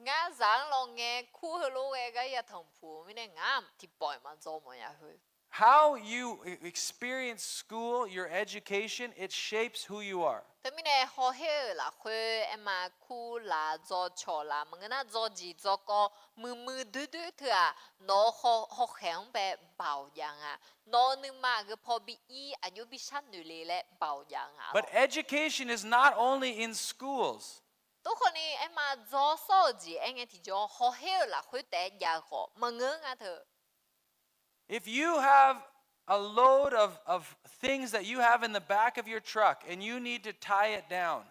งานสังลงเงคู่รู้เองก็อย่าทำผู้ไม่ได้งานที่ป่อยมาโจมอย่าเฮ้ย How you experience school, your education, it shapes who you are. แต่ไม่ได้ฮอเฮล่ะคือเอ็มมาคู่ลาโจชอลามันก็น่าโจจีโจก็มือดื้อเถอะน้อฮอแข็งแบบเบาอย่างอ่ะน้อนึงมาก็พอบีอีอายุบิชันอยู่เลยแหละเบาอย่างอ่ะ But education is not only in schools. ทุกคนนี่เอ็มมาโจโซจีเอ็งไงที่โจฮอเฮล่ะคือแต่ยาก็มันเงอ่ะเถอะ If you have a load of things that you have in the back of your truck and you need to tie it down,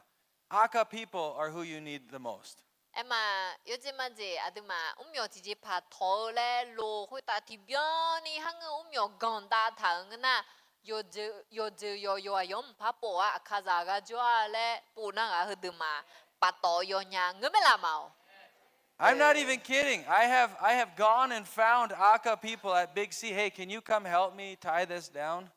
Akha people are who you need the most. เอ็มมา요즘마제아드마 음료 지지 파 토레 로 호다 디변이 한국 음료 건다 당나 요요 파 보아 아카자가 좋아래 보나가 흐드마 빠또 요냐 ng메라 마오 I'm not even kidding. I have gone and found Akha people at Big C. Hey, can you come help me tie this down?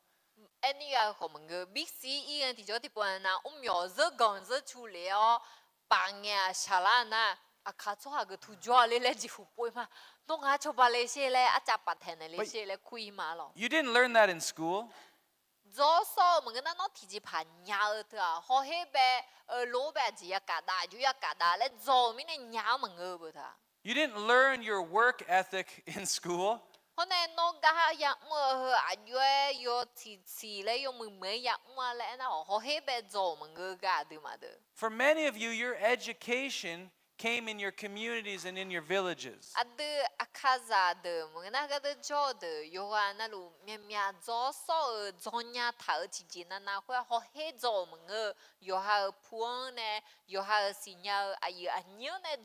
애니가 고문그 빅시 이엔 디저티 보나 음료 저건 저 출래요 방에 샤라나 아카초하 그 두조알레레 지후 보이마 농아 초발레시레 아짜빠테네레시레 쿠이마로 You didn't learn that in school. gió so mà cái nó thì chỉ phản nhau thôi à họ hết bé lố bé chỉ cả đá chú cả đá lấy gió mình này nhau mà ngơ bữa thôi You didn't learn your work ethic in school. hôm nay nó gà ya mưa à yue yo chỉ lấy yo mừng mấy ya mưa lấy nó họ hết bé gió mà ngơ gà được mà được For many of you, your education came in your communities and in your villages. Ade akaza de mungena ga de jo de yo wa na lu mia mia zo so zo nya ta chi ji na na hua ho he zo mung yo ha puan ne yo ha si nya a yi a nyu ne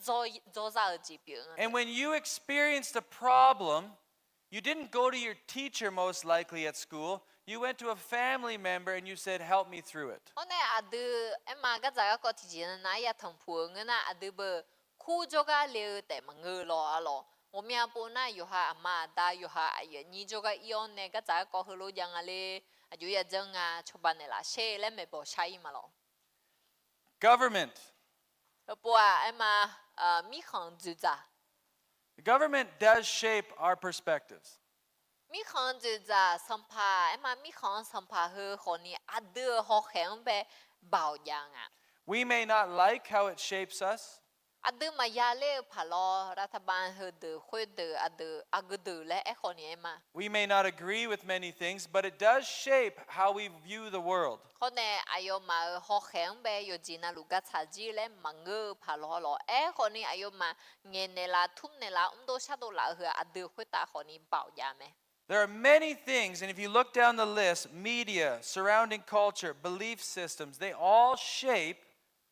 zo za ji bi And when you experienced a problem, you didn't go to your teacher most likely at school. You went to a family member and you said, "Help me through it." hôm nay ade em ma ga za ga chi ji na na ya thong puan na ade be khu jo ga le te ma nge lo a lo我们不那有哈嘛大有哈哎呀，你这个用那个咋搞好路样啊嘞？啊就要整啊，出版的啦，写嘞没报下嘛咯。 Government. 不啊，哎嘛米行就咋？ The government does shape our perspectives. 米行就咋？生怕哎嘛米行生怕和和你啊得好很呗保养啊。 We may not like how it shapes us. 啊得嘛压力怕咯，รัฐบาล和的会的啊得啊个的嘞哎和你嘛。 We may not agree with many things, but it does shape how we view the world. 可能哎呦嘛好很呗，有几那路个差距嘞，嘛个怕咯咯，哎可能哎呦嘛年内啦、ทุ่ม内啦，都下都啦和啊得会打可能保养咩。 There are many things, and if you look down the list, media, surrounding culture, belief systems, they all shape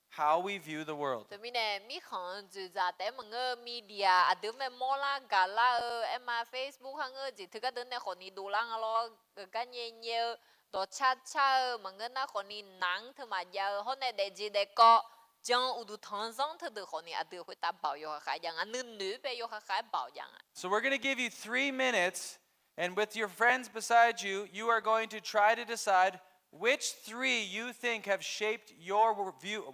how we view the world. 对面呢，米行就在แต่มึงมีเดียอ่ะเดี๋ยวแม่มอละกาละเอ็มมา Facebook ฮังจิถึงก็เดินในคนนี้ดูลังอะไรกันเยี่ยตัวชัดชัดมึงน่ะคนนี้หนังถึงมาเยอะคนในเด็กจีเด็กก็จังอุดทางซังถึงเด็กคนนี้อ่ะเดี๋ยว会打保养ขายอย่างอันนึไปอยู่ขาย保养อ่ะ So we're going to give you 3 minutes, and with your friends beside you, you are going to try to decide which 3 you think have shaped your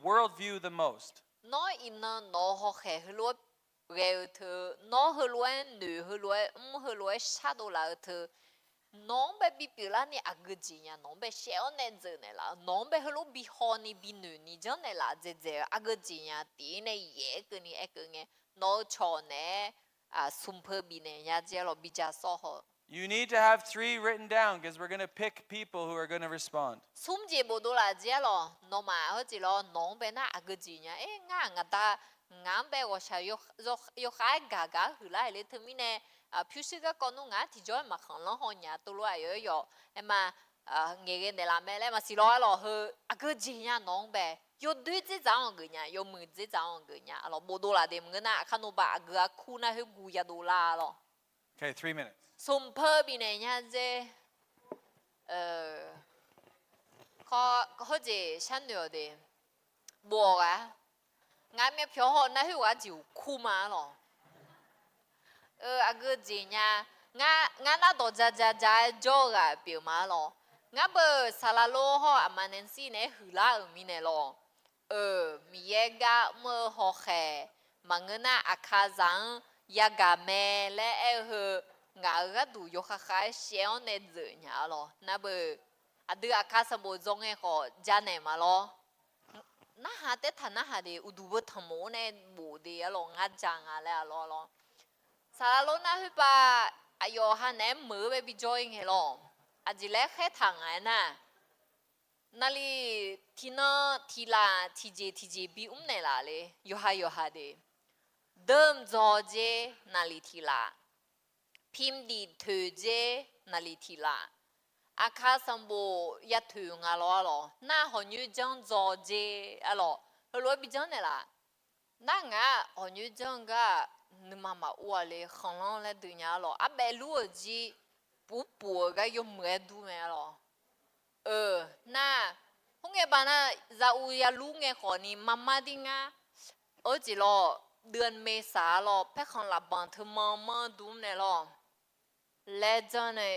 worldview the most. น้อยอินน้อยหอกแห่หือล้วนเร็วเธอน้อยหือล้วนหนูหือล้วนหือล้วนชาดูละเธอน้องไปบีปีละนี่อักจีเนี่ยน้องไปเชี่ยวเนี่ยเจอเนี่ยละน้องไปหือล้วนบีฮอนี่บีหนูนี่เจอเนี่ยละเจอักจีเนี่ยตีเนี่ยเย่กันนี่เอ็กเนี่ยน้อยชอเนี่ยซุ่มเพิ่มบีเนี่ยยาเจ้าเราบีจ้าซ้อหอ You need to have 3 written down because we're going to pick people who are going to respond. ซุ่มเจ็บดูละเจ้าเราน้องมาเขาจีเราน้องไปน่าอักจีเนี่ยง่ายง่ายตางามไปว่าใช้ยกขายกากหือไรเลยถึงมีเนี่ยพิวสิกก็นุ่งที่จอยมาขังล้อหัวเนี่ยตัวเราเยอะๆเอ็มมาเงี้ยเดี๋ยวละแม่เลยมาสิล้อเราเฮอักจีเนี่ยน้องไปยอดูจีจังกันเนี่ยยอมือจีจังกันเนี่ยเราบูดูละเดี๋ยวมึงน่ะขนมบ้าอักคู่น่ะให้กูยาดูละหรอ Okay, 3 minutes. ซุ่มเพิ่มบีเนี่ยเจ้เขาจะฉันเดียวเดียบัวอ่ะงั้นไม่เพียวหอนะที่ว่าจิ๋วคู่มาหรออักจีเนี่ยงั้นน่าตัวจะโจ้กับเปียวมาหรองั้นเบอร์ซาลาโลหออามาเนนซี่เนี่ยหือละมีเนี่ยหรอมีเยกะเมื่อหอแข่มังเงินน่ะอาคาจังยากาแม่และงาก็ดูยกขายเชียวในเดือนเนี่ยหรอน่าเบอร์อะดูอาคาสมบูรณ์จงให้เขาจานไหนมาหรอน่าหาแต่ท่านน่าหาดีอุดูบทมในบูดีหรองาจังอะไรหรอสารล้นน่าคือป่าอายุฮันเนี่ยมือไปบิจอยเหรออาจิเล็กแค่ทางไงน่ะนั่นลีที่น่ะที่ลาที่เจบีเนี่ยละเลยอยู่หาดีเดิมจอเจนั่นลีที่ลาพิมพ์ดีเธอเจนาลีทีละอาคาสัมโบยัดถึงอะไรหรอหน้าหอนยูจังจอเจอะไรหรือว่าบิจังเนี่ยละนั่งอ่ะหอนยูจังก็นึกมาอวดเลยข้างล่างเลยดึงเนี่ยหรออาเบลูจีปูก็ยมเมื่อดูเนี่ยหรอน่าพวกเงี้ยบ้านน่ะจะอุยาลูกเงี้ยขอนี่มาดิ้งอ่ะจีหรอเดือนเมษาหรอเพ่ของหลับบันเธอมาดูเนี่ยหรอและจังเนี่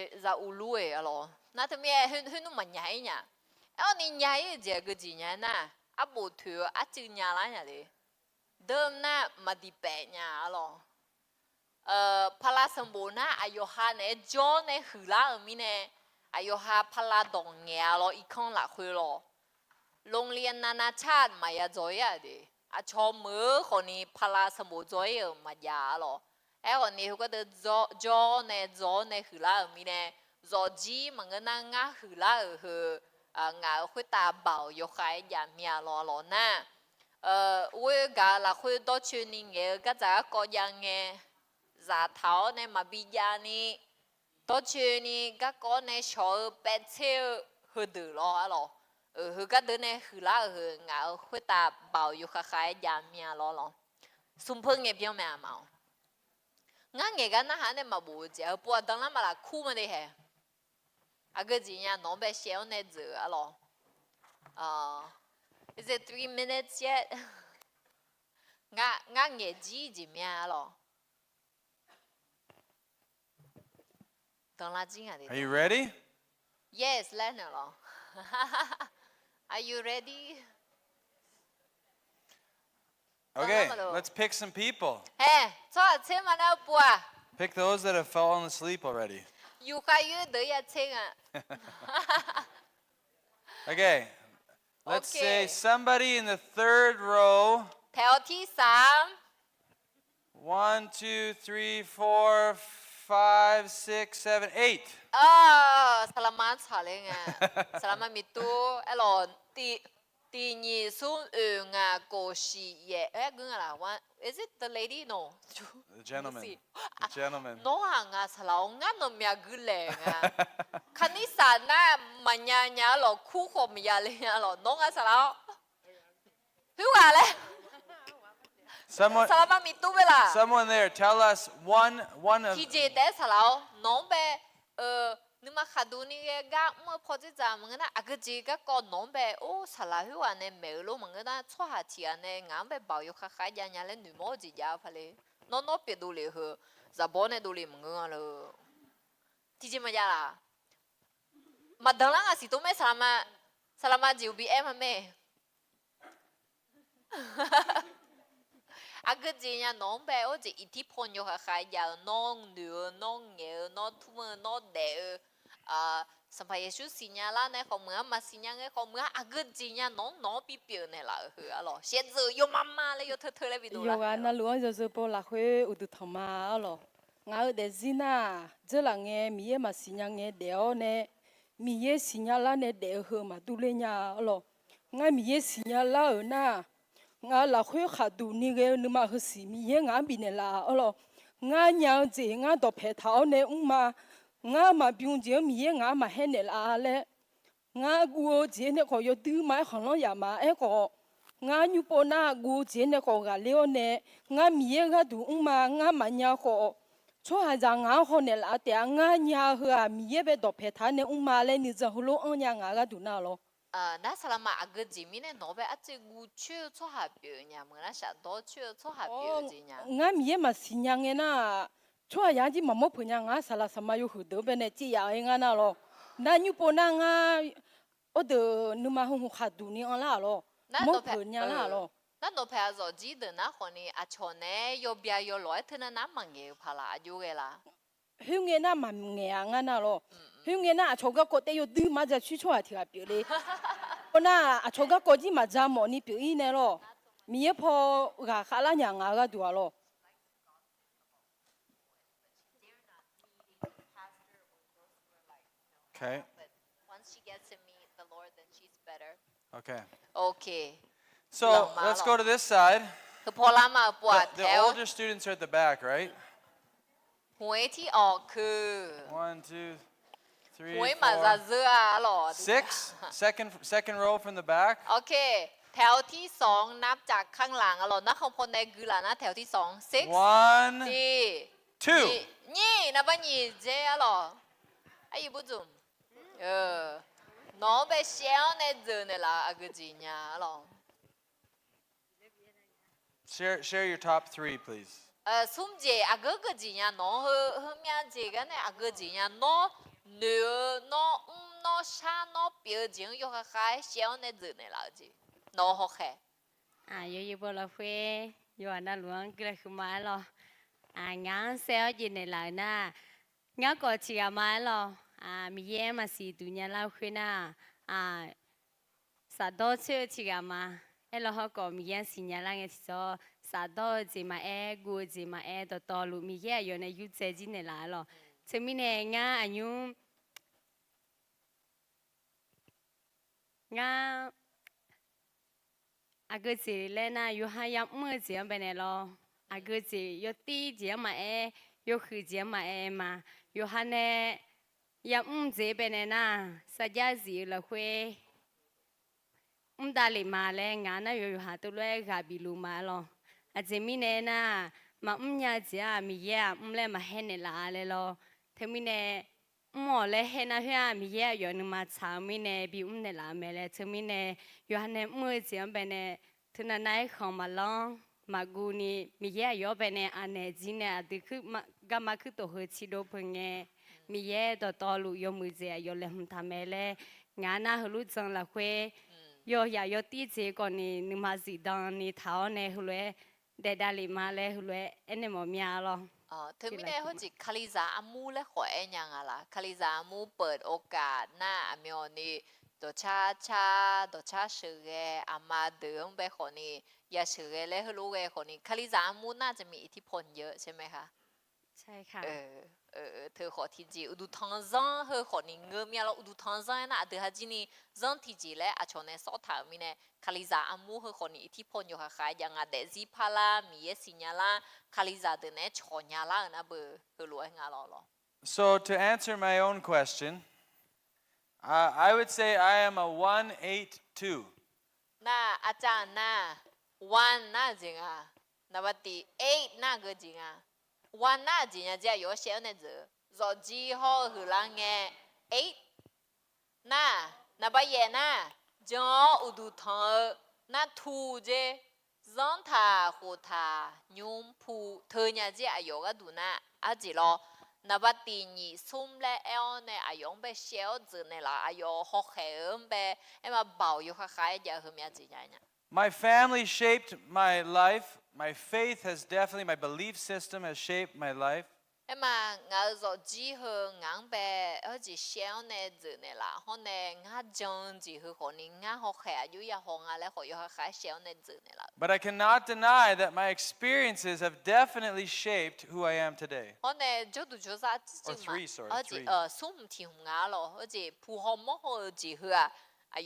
ยจะอุลุยหรอน่าจะมีเห็นมันใหญ่เนี่ยนี่ใหญ่เจ้าก็จีเนี่ยนะบุตรจืดเนี่ยละเนี่ยเลยเดิมน่ะมาดีแปะเนี่ยหรอพระสมบูรณ์น่ะอายุฮันเนี่ยจอเนี่ยหือละมีเนี่ย อายุฮาพลาดงเงียรออีกข้างหลักคุยรอโรงเรียนนานาชาติมายาจอยอะดิอาชอมือคนนี้พลาสมุจอยมายาหรอไอ้คนนี้เขาก็เดินจอในหือละมีเนี่ยจอจีมันก็นั่งงาหือละคืองาคุยตาเบายกขายยามียรอนะ我家啦会到去年个，个咋个样个？日头呢嘛比呀呢，到去年个个呢小白菜好多咯咯，佢个多呢去啦去，我会打包有下下呀面咯，送碰嘅表面嘛，我而家那下呢嘛冇只，不过当然嘛啦苦嘛的係，啊個字呀啷白小呢做啊咯，Is it 3 minutes yet? 我眼睛怎么样了？等拉紧啊！ Are you ready? Yes, Lena 了。Are you ready? Okay, let's pick some people. 嘿，坐车嘛那不啊？ Pick those that have fallen asleep already. 有个月得一车啊。 Okay, let's say Okay. somebody in the third row. แถวที่3 1, 2, 3, 4, 5, 6, 7, 8. สลามาฉาเลยไงสลามามีตัวไอ้หลอนตีนี่สุ่มโกชีเย่กูงอะไรวะ Is it the lady no The gentleman. The gentleman. น้องห่างสลาวงั้นน้องมีกุเลงคันนี้สารน่ะมันยาหรอคู่ขมยาเลยหรอน้องสลาวพี่ว่าเลย Someone, สลามามีตัวเวลา someone there, tell us one of. ที่เจแต่สลาวน้องเปนึกมาขัดดูนี่ก็เมื่อพอจะจำมันก็อาก็จีก็ก่อนน้องเปโอ้สลาวพี่ว่าเนี่ยเมื่อรู้มันก็ได้ชั่วหาเทียนเนี่ยงานไปบ่าวยกขายยาเลยหนุ่มจียาวพะเลยน้องเปดูเลยเหรอจะบอกเนี่ยดูเลยมันก็เลยที่จริงมันยาละมาดังนั้นสิตัวแม่สลามาจิวบีเอ็มแม่อาก็จีเนี่ยน้องเปโอ้จีอิทธิพลยกขายยาน้องเหนือน้องเหนือน้องทุ่มน้องเดอสัมภาระชุดสิญญาละในของเมืองมาสิญญาในของเมืองอาก็จีเนี่ยน้องปีเปียเนี่ยละเหรอหรอเสียใจยมาม่าเลยยเธอเลยไปดูละ 有啊，那路上就是把那会有的他妈了，我的是呐，这两年米也嘛新娘的掉呢，米也新娘啦呢掉后嘛都来呀了，我米也新娘啦呐，我那会下都那个你嘛和是米也俺比那啦了，我娘子我到排头呢，嘛，我嘛不用讲米也俺嘛很那啦嘞，我我这那个要都买好了呀嘛，那个。我女朋友我今年个个了呢，我米个都嘛，我们家个，错还让我好呢啦的，我家个米别到排他呢，嘛嘞你这后路俺家我个都那咯。那selama agak jimi ne nobe aje gucu co habionya mengenai satu cu co habio jinya. 我米嘛新娘个呐，错样子妈妈朋友我啥啦什么有好多边呢，只要个那咯，那女朋友我都你嘛很好多呢俺啦咯。冇朋友啦咯，那诺佩做记得那可能阿乔呢有别有来，他那蛮个怕啦，有个啦。香个那蛮硬个那咯，香个那坐个国地有对嘛就去错条表哩，我那坐个国际嘛就冇你表演呢咯，米一破个下啦娘个多咯。Okay. Once she gets to meet the Lord, then she's better. Okay. Okay. So let's go to this side. คือพอละมาปวด The แถว older students are at the back, right? หวยที่ออกคือ 1, 2, หวย 3, มาจะ 4, เสื้อหรอ 6. Second row from the back. โอเคแถวที่2นับจากข้างหลังหรอนะของคนในคือหล่ะนะแถวที่2 6 1, 2. นี่นะบ้านี่เจ๊หรอไอ้ยูบุจุมน้องไปเชี่ยวในเจอเนี่ยละอากุจิญาหรอ Share your top 3, please. ซุ่มเจอากุจิญาน้องเฮเมียเจกันเนี่ยอากุจิญาน้องเนื้อน้องน้องชาน้องเปียจิงยกขายเชี่ยวในเจอเนี่ยละจีน้องโอเคอยู่บนรถไฟอยู่อันนั้นหลวงก็เลยคือมาหรองานเซลล์อยู่ในหลายหน้างานก็เชียร์มาหรอ มีเย่มาสีตุญญาเล่าขึ้นสาดอเชื่อชิกามาเราเขาก็มีเย่สิญญาลังที่จะสาดอจีมากูจีมาต่อลูมีเย่อยู่ในยุคเจจินเนี่ยละจะมีเนี่ยง่าอายุง่าอากูจีเล่นอยู่หายมือจีเป็นเนี่ยละอากูจีอยู่ตีจีมาอยู่คือจีมามาอยู่หันเนี่ยจีเป็นเนี่ยสัญญาจีละคุยดาลิมาเลยงานน่ะอยู่หาตัวเลขบิลูมาลอาจจะมีเนี่ยมายาจีมีเย่เลยมาเห็นเนี่ยละเลยเทมิเนี่ยหมอเลยเห็นนะพี่มีเย่อยู่นึกมาชามีเนี่ยบิเนี่ยละเมเลยเทมิเนี่ยอยู่หันเนี่ยมือจีเป็นเนี่ยทุนนั้นของมาลองมากูนี่มีเย่อยู่เป็นเนี่ยอันเนี่ยจีเนี่ยดึกก็มาคือตัวหัวชิโดเพิ่งเนี่ยมีเย่ต่อลูกยมือจีอยู่เลยทำเมเลยงานน่ะรู้จังละคุย有地址个呢，你嘛是当你头呢，后来在那里嘛嘞，后来那么命咯。เธอไม่ได้เขาจิคาลิซาอามูและขอเอ็นยังอะล่ะคาลิซาอามูเปิดโอกาสหน้าอเมอนี่ตัวชาเชื่ออามาเดิมไปคนนี้อย่าเชื่อเลยเขารู้ไงคนนี้คาลิซาอามูน่าจะมีอิทธิพลเยอะใช่ไหมคะใช่ค่ะเธอขอทีจีอุดุทังซังเธอขอนี่เงืมีเราอุดุทังซังนะเดี๋ยวฮะจีนี่ซังทีจีแล้วอาชเนี่ยสอดถามมีเนี่ยคาลิซาอามูเธอขอนี่อิทธิพลอยู่ค่ะยังอ่ะเดซิพาลามีเยสิญาลาคาลิซาเดเนี่ยชอนยาลานะเบอร์เธอรู้งาลอ So to answer my own question, I would say I am a 182. น่าอาจารย์น่า1น่าจริงอ่ะนับตี8น่าก็จริงอ่ะวันน่าจริงจะ有些那子手机号คือละไง8น่านับเย็นน่าจออุดุทองน่าทูเจร้องท่าหูท่ายุ่มผูเธอเนี่ยจะอายุก็ดูน่าอาจิโลนับตีนี่ซุ่มและเนี่ยอายุไปเชี่ยวจืดเนี่ยละอายุหกเหมไปมาเบาอยู่ค่ะจะคือมีอะไรเนี่ย My family shaped my life. My faith has definitely, my belief system has shaped my life. 嘛，我做只好硬白，好似小呢子呢啦，可能我将只好可能我學下有一行啊，咧學有學小呢子呢啦。But I cannot deny that my experiences have definitely shaped who I am today. 可能做到做啥子嘛，好似數唔聽我咯，好似普好麼好只好啊。But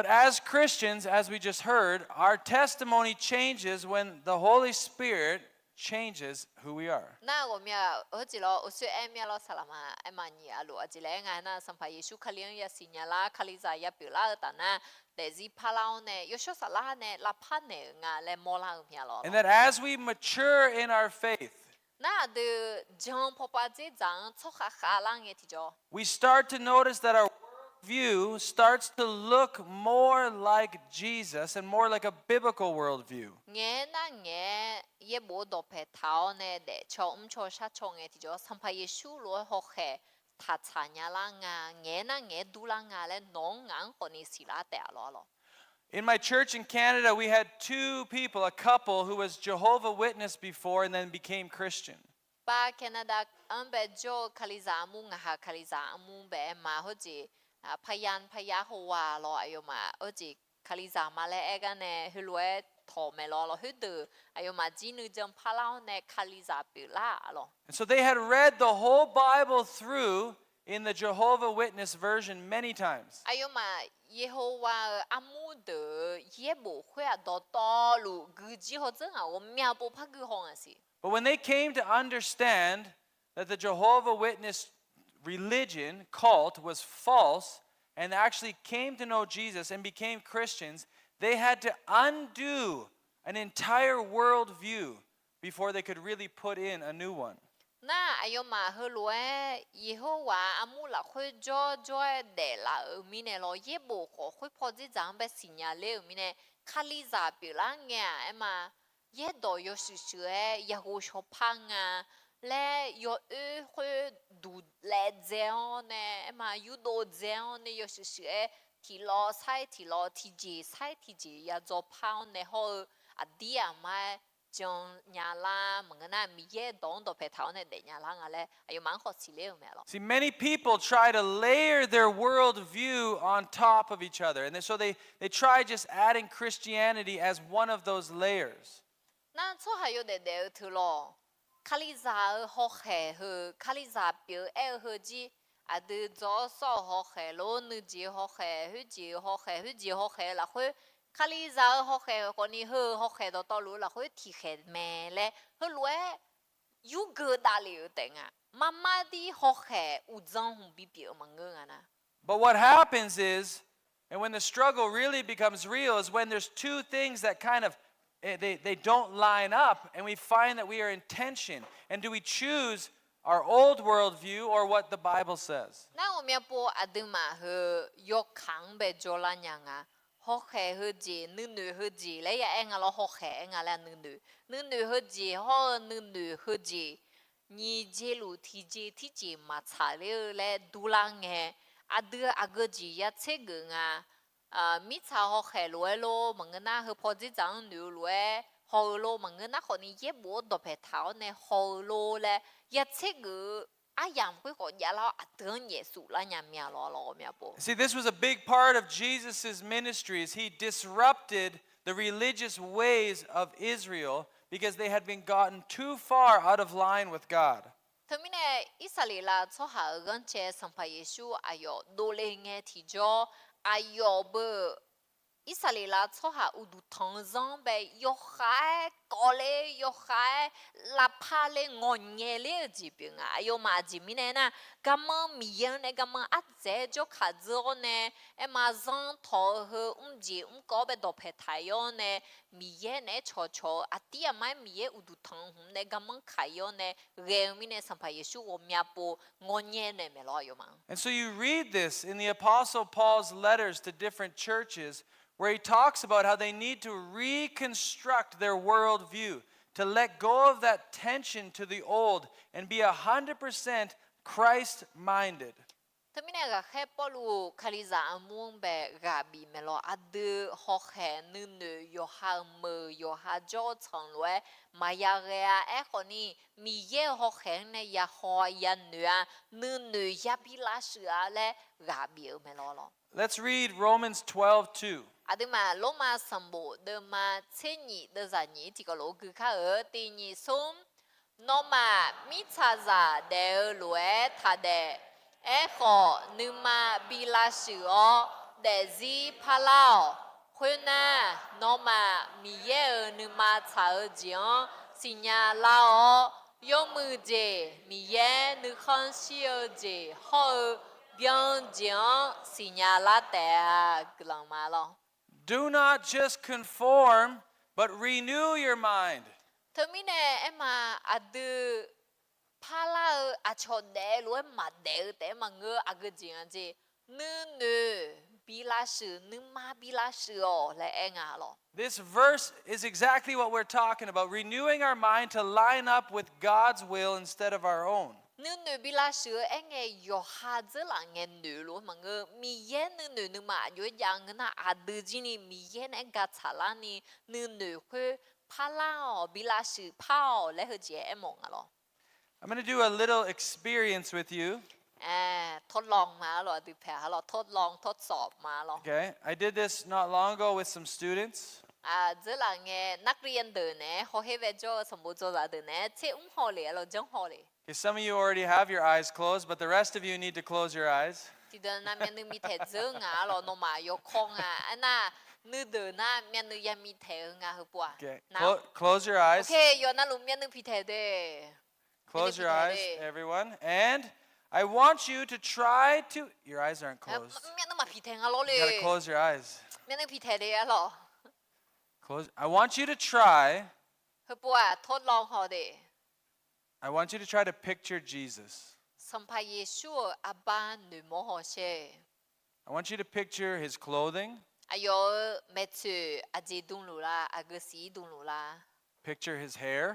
as Christians, as we just heard, our testimony changes when the Holy Spirit changes who we are. And that as we mature in our faith, we start to notice that our worldview starts to look more like Jesus and more like a biblical worldview. In my church in Canada, we had two people, a couple who was Jehovah Witness before and then became Christian. And so they had read the whole Bible through in the Jehovah Witness version many times. But when they came to understand that the Jehovah Witness religion, cult, was false and actually came to know Jesus and became Christians, they had to undo an entire worldview before they could really put in a new one. Yeh Daw yo shusue yahu shopanga le yo du le zeone ma yu do zeone yo shusue ti lo sai ti ji ya zo pao ne ho adia ma 将伢啦，么个那米耶当到白头呢的伢啦个嘞，哎呦蛮好吃了没咯。 See, many people try to layer their worldview on top of each other. And so they try just adding Christianity as one of those layers. 那错还有的的头咯，卡里扎好海和卡里扎表爱和鸡。啊，都早少好海咯，你节好海，去节好海，去节好海啦，去卡里扎好海，可你好好海到道路啦，去提海咩嘞？去来有个大了等啊，妈妈的好海有脏红比表么个啊呐。 But what happens is, and when the struggle really becomes real, is when there's two things that kind of they don't line up, and we find that we are in tension. And do we choose our old worldview or what the Bible says? 那我们要播阿德玛和要扛被做那样啊，好海和姐，女和姐，来也爱我了好海我了女和姐好女和姐，你姐路提姐嘛查了来杜浪诶，阿德阿个姐也这个啊，米查好海来咯，么个那和婆子长牛来。 好咯，么个那可能也无多白头呢，好咯嘞，一切个啊样会个也老啊等耶稣啦，伢面咯面不。 See, this was a big part of Jesus' ministry. He disrupted the religious ways of Israel because they had been gotten too far out of line with God. 他们呢，以色列啦，做下个这上派耶稣，哎哟，多嘞眼提着，哎哟不。 以色列啦，做下有度唐人呗，要海高嘞，要海拉帕嘞，我眼嘞这边啊，要嘛这边呢那，咁么米样呢，咁么阿姐就卡着呢，哎嘛上头和接高呗多拍太阳呢，米样呢悄阿弟阿妈米样有度唐红呢，咁么开样呢，后面呢上排耶稣我面部我眼呢没咯有嘛。 And so you read this in the Apostle Paul's letters to different churches, where he talks about how they need to reconstruct their worldview, to let go of that tension to the old and be 100% Christ-minded. 他们那个海保罗卡里扎阿蒙呗，阿比没咯，阿德好海女有哈么有哈教程来，嘛呀个呀，哎可能米也好海呢也好也女啊，女也比拉是啊嘞，阿比没咯咯。 Let's read Romans 12:2. 阿德嘛，罗马上部的嘛，前年的啥年这个罗格卡尔第二松，罗马米查扎的来他的。 哎好，你嘛比拉是哦，但是怕老，可能那么米也你嘛查尔讲，新年老哦，有么子米也你看西尔子好，表讲新年拉的个啷嘛咯。 Do not just conform, but renew your mind. 他们呢，哎嘛阿德。 怕啦，阿乔的罗马的的嘛个阿个这样子，女比拉是，女妈比拉是哦，来爱俺咯。 This verse is exactly what we're talking about, renewing our mind to line up with God's will instead of our own. 女比拉是爱俺有哈子啦，俺女咯嘛个米耶女嘛有样个那阿德吉尼米耶那个查拉尼女会怕啦哦，比拉是怕哦，来和姐爱梦啊咯。 I'm going to do a little experience with you. ทดลองมาหรอดูแผลหรอทดลองทดสอบมาหรอ Okay, I did this not long ago with some students. 这两个นักเรียนเดินเนี่ยเขาให้เวจสมบูรณ์จะเดินเนี่ยเชื่อหัวเลยเราจังหัวเลย Okay, some of you already have your eyes closed, but the rest of you need to close your eyes. ที่เดินน่ะมันนึงมีเทเจงอ่ะหรอโนมายกคงอ่ะอันน่ะนึเดินน่ะมันนึงยังมีเทงอ่ะหัว Okay, นะ close your โอ eyes. เคย้อนน่ะลุงมันนึงพิเทเด้ Close your eyes, everyone. And I want you to try to. Your eyes aren't มัน closed. นึงมาพิเทงอ่ะหรอเล You ย gotta close your eyes. มันนึงพิเทเด้อ่ะหรอ Close. I want you to try. หัวทดลองเขาเด้ I want you to try to picture Jesus. สัมภาเยซูอาบานหรือโมโหเช I want you to picture his clothing. อายุเมตุอาเจดุงลูลาอากสีดุงลูลา Picture his hair.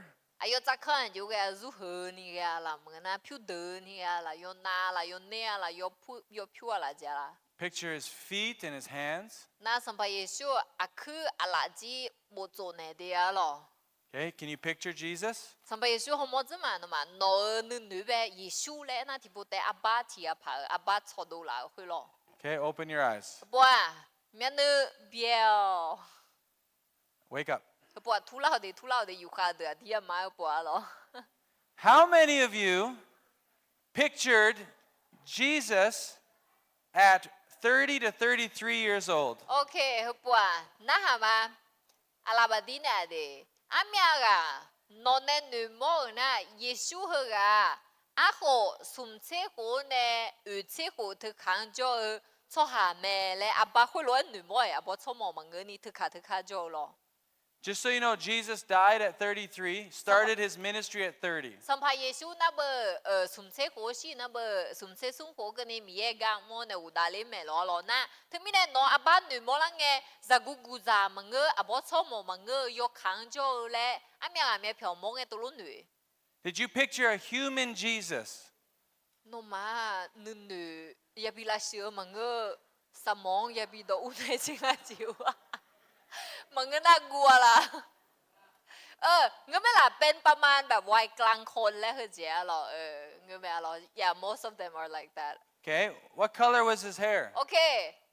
อายุจะขันอยู่กับรูปนี่กันละเหมือนน่ะผิวเดินนี่กันละยนนาละยนเนียละยผิวอะไรเจ้าละ Picture his feet and his hands. น่าสัมภาเยซูอาคืออะไรจีโบโจเนเดียหรอ Okay, can you picture Jesus? 上辈耶稣好么子嘛，那么老女呗耶稣嘞，那提不得阿爸提阿爸阿爸操到啦会咯。 Okay, open your eyes. 不啊，面的表， Wake up. 不啊，吐老的有卡的，提阿妈不啊咯。 How many of you pictured Jesus at 30 to 33 years old? OK，不啊，那好嘛，阿拉巴蒂那的，阿咩个，那那女模那耶稣和个，阿好送车过呢，车过去看着，坐下面嘞，阿爸会乱女模呀，不坐毛嘛，你去看着咯。 Just so you know, Jesus died at 33, started his ministry at 30. สัมภาเยซูนับสุมเสกโอชีนับสุมเสสุงโคกันนี่มีเอกางมอนอุดาลิเมลอลอนะถึงมีเนี่ยน้องอาบ้านหนึ่งมอลังเงจะกูจามังเงออาบอชอมมังเงยกขังโจเล่อามีอะไรเพียวมองเงตัวลุ่นหนุ่ย Did you picture a human Jesus? โนมาหนึ่งอย่าบิลาเชื่อมังเงสมองอย่าบิดอุ่นให้ชิงอาจิวมังเงน่ากลัวล่ะงั้นไม่ล่ะเป็นประมาณแบบวัยกลางคนแล้วเหรอเจ๊หรองั้นไม่หรอ yeah most of them are like that Okay, what color was his hair? โอเค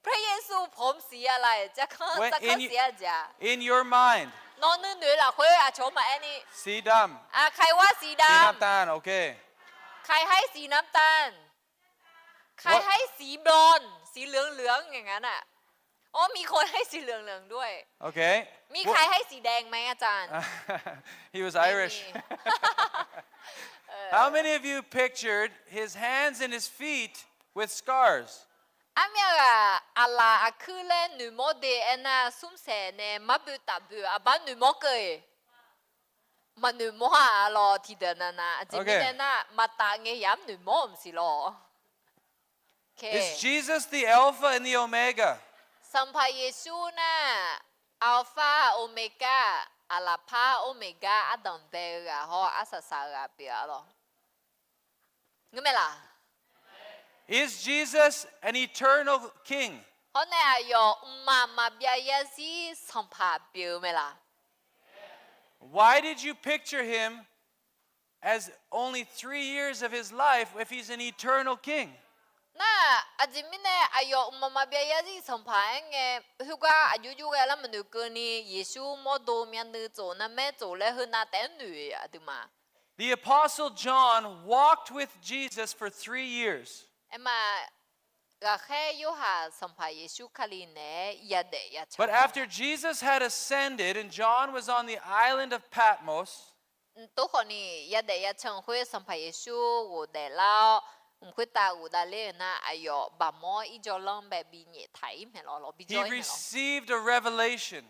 พระเยซูผมสีอะไรจะเข้าเสียจ้ะ In your mind. นอนนึกหน่อยล่ะคุยอาชมมาอันนี้ See dam. ใครว่าสีด See naptan, okay. ำใครให้สีน้ำตาลใครให้สีบรอนซ์สีเหลืองอย่างนั้นอ่ะอ๋อมีคนให้สีเหลืองด้วย Okay. มีใครให้สีแดงไหมอาจารย์ He was Irish. How many of you pictured his hands and his feet with scars? อามีอะไรคือเล่นหนูโมเดลน่ะสุ่มเสเนี่ยมาบุตรบุอาบ้านหนูโมเกยมันหนูโมหารอที่เดินน่ะจริงๆน่ะมาตาเงียบหนูโมมสิรอ Is Jesus the Alpha and the Omega? สัมภาเยซูน่ะอัลฟาโอเมก้าอัลฟาโอเมก้าอัดัมเบลาฮออาซาซาราเปียรองั้นไหมล่ะ Is Jesus an eternal king? เพราะเนี่ยอยู่มาเบียยซีสัมภาเปียไหมล่ะ Why did you picture him as only 3 years of his life if he's an eternal king? น่ะอาจจะไม่แน่อายุมาเบียยซีสัมภาเงี้ยฮึกว่าอายุอยู่แล้วมันดูเกินนี่เยซูโมโดมีอันดูโจนะแม่โจเลยฮึน่าแต่หนุ่ยอะดูมา The Apostle John walked with Jesus for 3 years. เอ็มก็แค่ยูหาสัมภาเยซูคาลีเน่ยาเดยาชา But after Jesus had ascended and John was on the island of Patmos, ตัวคนนี้ยาเดยาชงคุยสัมภาเยซูวูเดแล้วคุยตาวูดาเลนะอายุบะมออีจอลองแบบบีเนไทยเมลอบิจ he อยเมลอ received a revelation.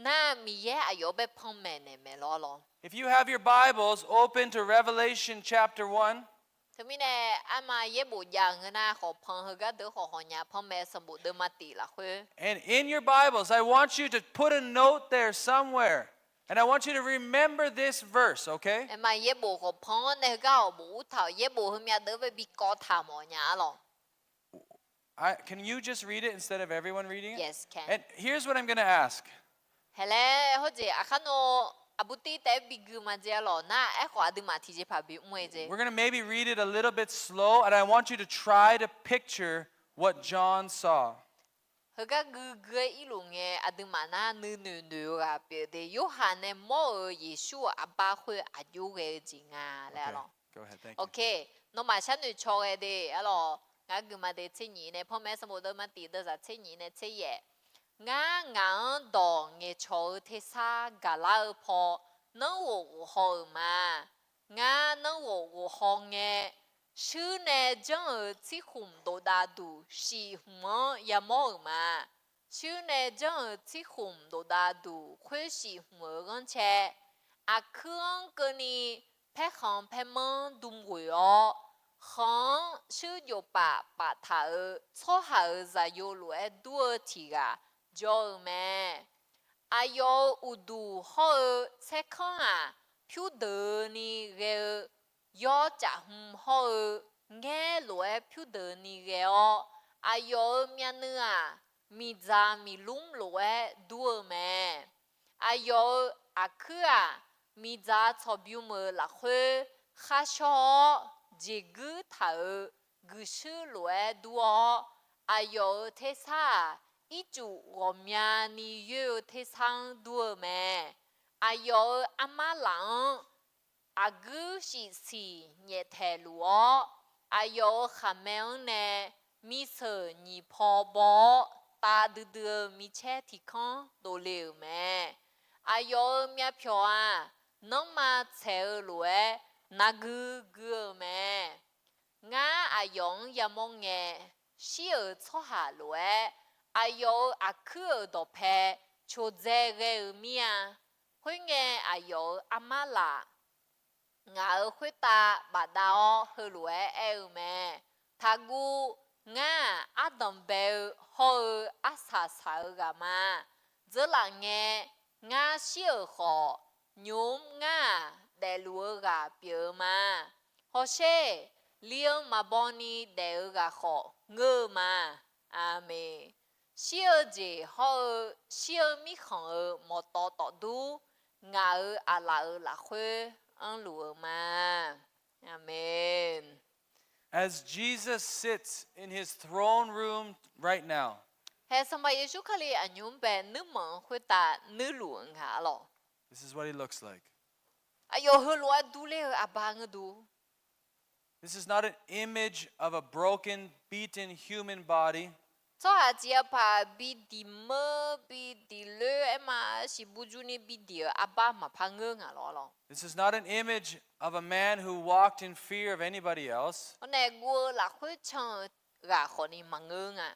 น่ามีแย่อายุแบบพงแมนเมลอ If you have your Bibles, open to Revelation chapter 1. ถึงมีแน่อามาเย่บุยังนะขอพังฮก็เดือขอหอยาพงแมสมบูรณ์เดิมมาตีละคุย And in your Bibles, I want you to put a note there somewhere. And I want you to remember this verse, okay? เอ็มเย่บุขอพังเนี่ยก็เอาบุเท่าเย่บุให้มีเดือไปบีกอถามหอยาหรอ Can you just read it instead of everyone reading it? Yes, can. And here's what I'm going to ask. เฮ้ยเขาจะอาคาโนอาบุตีแต่บีกูมาเจาหรอนะไอ้ขวาดึงมาที่จะพาบิวมวยเจ We're going to maybe read it a little bit slow, and I want you to try to picture what John saw. เขาก็กูอีลุงเงอาดึงมานะนูอะเปียเดยูฮานเนโมเยซูอาบาคุยอายุเกจริงอ่ะแล้วหรอ Go ahead, thank โอ you. เคน้องมาฉันหนูโชว์เดอะหรองั้นกูมาเดเชนีเนี่ยพ่อแม่สมุดมาตีเดจะเชนีเนี่ยเชยงั้นดองเงโชว์เทซ่ากาลาพอน้องวัวหอมางั้นน้องวัวหอเงชื่อเนี่ยจังที่หุ่มโดดาดูสีหัวยามอมาชื่อเนี่ยจังที่หุ่มโดดาดูคุยสีหัวกันเชอาเครื่องกันนี่แพ้ของแพ้มันดุมหัวของชื่อโยปะถาช่อหาจะโยรู้ตัวทีกะจอแม่อายุอุดูหอเช็คข้างผิวเดินนี่เกยอจะหุ่มหอแง่รู้ผิวเดินนี่เกออายุมีเนื้อมีจามีลุ่มรู้ตัวแม่อายุอาคือ mi za cho biu mơ là khơi khá cho dễ gư thở gư sư lúa đua ayo thế sa ít chủ gồm nhà ni yêu thế sang đua mẹ ayo ama lặng agu si si nhẹ thề lúa ayo khamel nè mi sờ nhị phò bò ta đưa mi che thì con đồ liều mẹ ayo mía phiêu à nông mà che lúa na gu gu mẹ ngã ayong ya mong nghe xí ở cho hà lúa ayo akha đồ phe cho dễ ghê mía hơi nghe ayo amala ngã ở khuyết ta bà đào hơi lúa eo mẹ thagu ngã adam bèo hồi asa sao gà mà giờ là nghe ngã xí ở họ nhôm ngã để lúa gà biểu mà họ sẽ liêng mà boni để gà họ ngơ mà amen xí ở gì họ xí ở mi không ở một tọ tọ đu ngã ở là khuê ăn lúa mà amen. As Jesus sits in his throne room right now, He samba Yesu kali anyum be nu mong hui ta nu luang ha lo. this is what he looks like. Ayo hu lua du le abang du. This is not an image of a broken, beaten human body. So a jia pa bi di me bi di le ema si buju ni bi di aba ma pa nge nga lo. This is not an image of a man who walked in fear of anybody else. Ne gu la hui chang ga ho ni ma nge nga.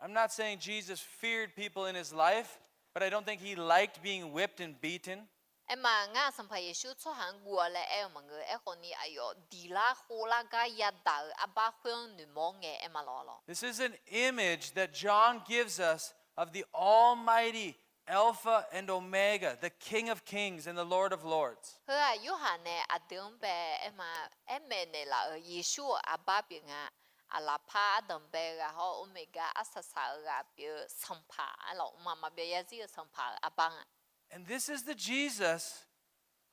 I'm not saying Jesus feared people in his life, but I don't think he liked being whipped and beaten. Ema nga samba Yesu so han gu le e ma nge e ho ni ayo di la ho la ga ya da aba hui nu mo nge ema lo. This is an image that John gives us of the Almighty Alpha and Omega, the King of Kings and the Lord of Lords. Hơ Yohan ne adung be ema eme ne la Yesu aba bi nga ala pa adung be ga ho omega asasa ga bi sampa lo mama be ya zi sampa abang. And this is the Jesus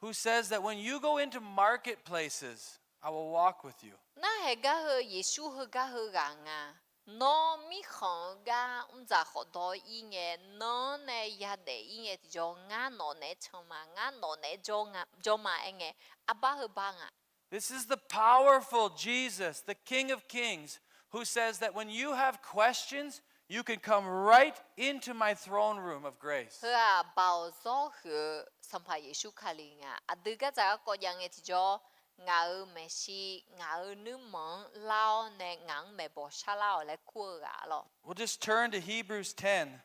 who says that when you go into marketplaces, I will walk with you. Na he ga he Yesu he ga nga no mi khong ga za ho do yi nge no ne ya de yi nge ti jo nga no ne choma nga no ne jo ma nge aba he ba nga. This is the powerful Jesus, the King of Kings, who says that when you have questions, you can come right into my throne room of grace. Hơ bao zo he sampa Yesu kali nga adu ga za ko yang e ti jo ngã mẹ si ngã nữ mong lao nè ngang mẹ bỏ xa lao lại cua gà lo. We'll just turn to Hebrews 10.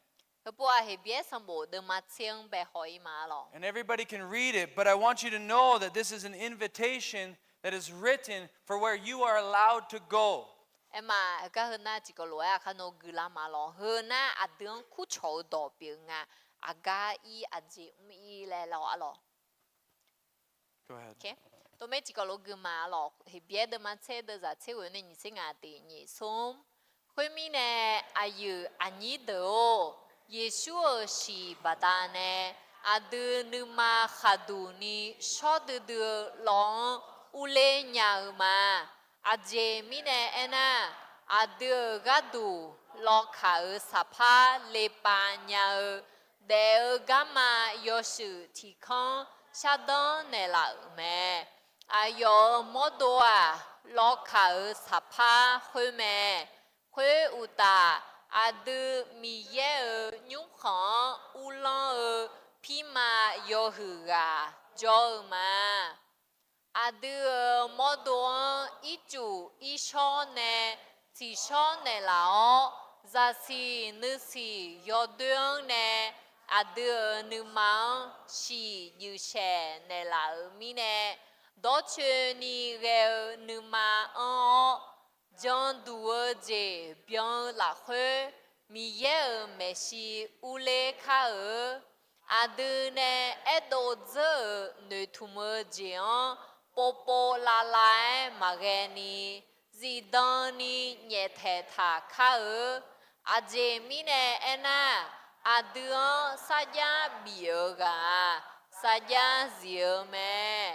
Hơ bùa hệ biết xong bộ đừng mà chiang bè hỏi mà lo. And everybody can read it, but I want you to know that this is an invitation that is written for where you are allowed to go. Em mà cái hơn na chỉ có lối à khăn nó gửi làm mà lo hơn na à đường khu chỗ đỏ biển à à ga y à gì y lẹ lo. Go ahead. Okay. Tôi mấy chỉ có lối gửi mà lo thì biết đừng mà chơi được ra chơi với nên sinh à thì nhị sống. Khơi mi nè ayu ani do Yesu si badane adu numa khaduni shod de long ule nya ma Aje mi nè ena adu gadu lo kha sapa le pa nya de gama yosu ti kon shadon ne la me ayo modoa lo kha sapa khơi me khơi uta adu mi ye nhung khó u lo pi ma yo hu ga jo ma adu modo ichu isho ne si sho ne lao za si nu si yo duong ne adu nu ma si yu she ne la mi ne do che ni ge nu ma o Dr.Aje bien la khơi mi ye messi ule kha adune edo ze ne tume jian popo la la mageni zidani nye the tha kha aje mi ne ena aduan sa ya bioga sa ya zi me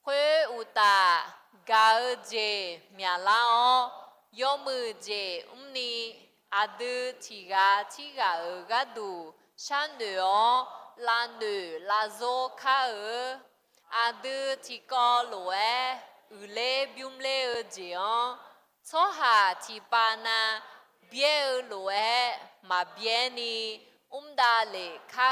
khuê u ta ga je mya lao yo mu je ni adu ti ga ga du shan de o la nu la zo kha adu ti ko lo u le byum le je o so ha ti pa na bie lo ma bie ni da le kha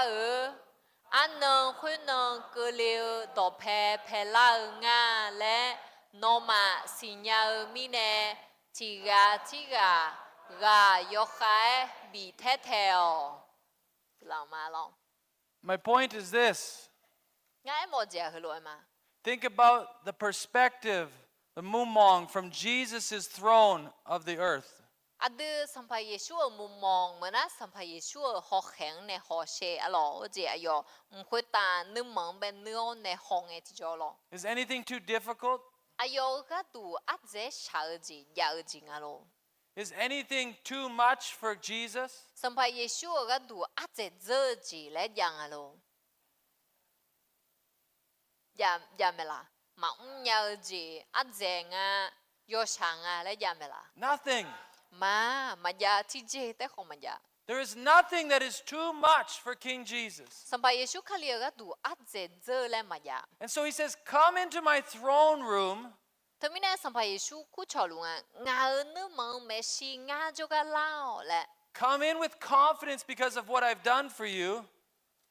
anh nương khuyên nương cơ liu đồ phe la nga lẽ nó mà xì nhau mi nè chỉ gà yo khai bị thế theo làm mà lòng My point is this. ngay một giờ hơi mà Think about the perspective, the mumong from Jesus' throne of the earth. adu sampai Yesus mumong mana sampai Yesus ho kheng ne ho she alo je ayo khoi ta nu mong ben nu ne hong e ti jo lo Is anything too difficult? ayo ga du Aje shao ji ya ji alo Is anything too much for Jesus? sampai Yesus ga du Aje ze ji le yang alo ya me la ma nya ji Aje nga yo shang le ya me la Nothing. mà ya ti je te không mà ya There is nothing that is too much for King Jesus. sampai Yesus kali ga du Aje ze le ma ya And so he says, come into my throne room termina sampai Yesus ku cholunga nga nu mong me si nga jo ga lao le Come in with confidence because of what I've done for you.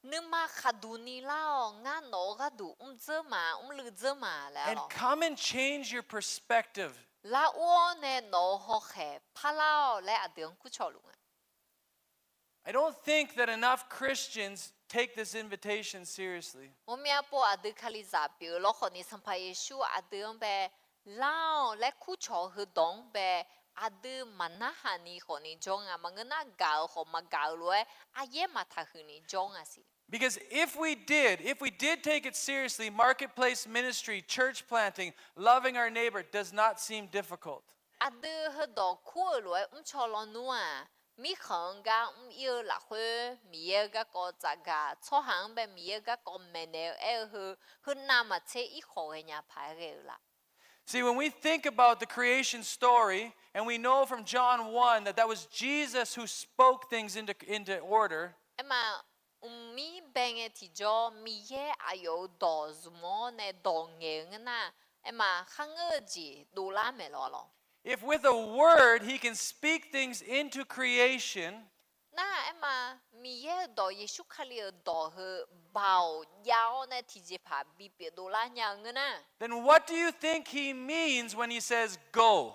nu ma khadu ni lao nga no ga du ze ma lu ze ma le And lo come and change your perspective. la o ne no ho khe pa lao le adeng ku cholunga I don't think that enough Christians take this invitation seriously. mo mia po adu khali za pi lo kho ni sampai Yesus adeng be lao le ku cho hu dong be adu mana hani kho ni jonga mangna ga kho ma ga lo aye ma tha hu ni jonga si Because if we did take it seriously, marketplace ministry, church planting, loving our neighbor does not seem difficult. adu hu do ku lo cho lo nuwa mi khong ga yêu la hu mi ye ga ko za ga cho hang be mi ye ga ko me ne hu na ma che I kho ge nya pha ge la See, when we think about the creation story, and we know from John 1 that was Jesus who spoke things into order, ema mi benge ti jo mi ye ayo do zmo ne do nge na ema khang ji du la me lo if with a word he can speak things into creation, na ema mi ye do Yesu khali do hu bao yao ne ti je pha bi pe do la nya na then what do you think he means when he says go?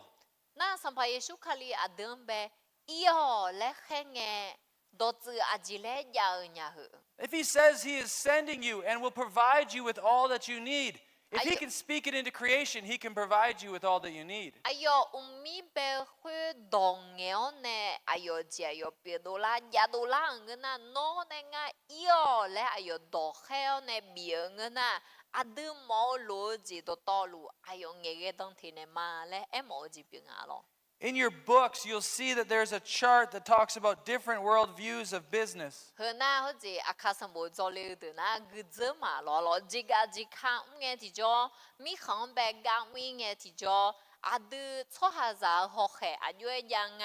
na sampai Yesu khali adem be iyo le khenge do zi aji le ya nya hu If he says he is sending you and will provide you with all that you need, if he can speak it into creation, he can provide you with all that you need. ayo mi be hu dong nge ne ayo ji ayo pe do la ya do la na no ne nga iyo le ayo do khe ne bi na adu mo lo ji do to lu ayo nge ge dong thi ne ma le e mo ji pi nga lo In your books, you'll see that there's a chart that talks about different worldviews of business. he na ho ji akha sam bo zo le de na gu ze ma lo ji ga ji kha nge ti jo mi khong be ga wi nge ti jo adu cho ha za ho khe ayo yang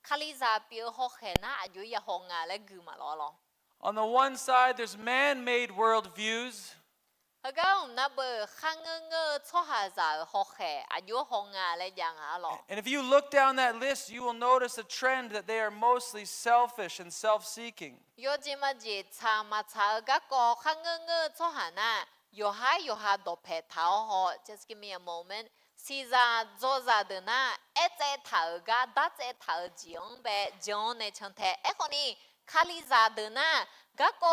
khali za pi ho khe na ayo ya ho nga le gu ma lo On the one side, there's man-made worldviews. he ga na be khang nge cho ha za ho khe ayo ho nga le yang lo And if you look down that list, you will notice a trend that they are mostly selfish and self-seeking. yo ji ma ji cha ma cha ga ko khang nge cho ha na yo ha do pe thao ho just give me a moment si za zo za de na e ze thao ga da ze thao jiong be jiong ne chang the e ko ni khali za de na ga ko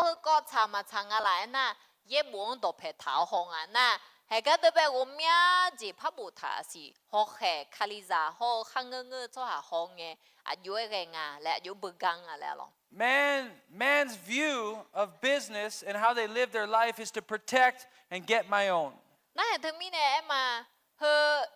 cha ma cha nga la na ye buong do pe thao ho nga na he ga de be wo mia ji pha bu tha si ho khe khali za ho khang nge cho ha ho nge a yo ge nga le yo bu gang a le lo Man's view of business and how they live their life is to protect and get my own. na he thmi ne ma he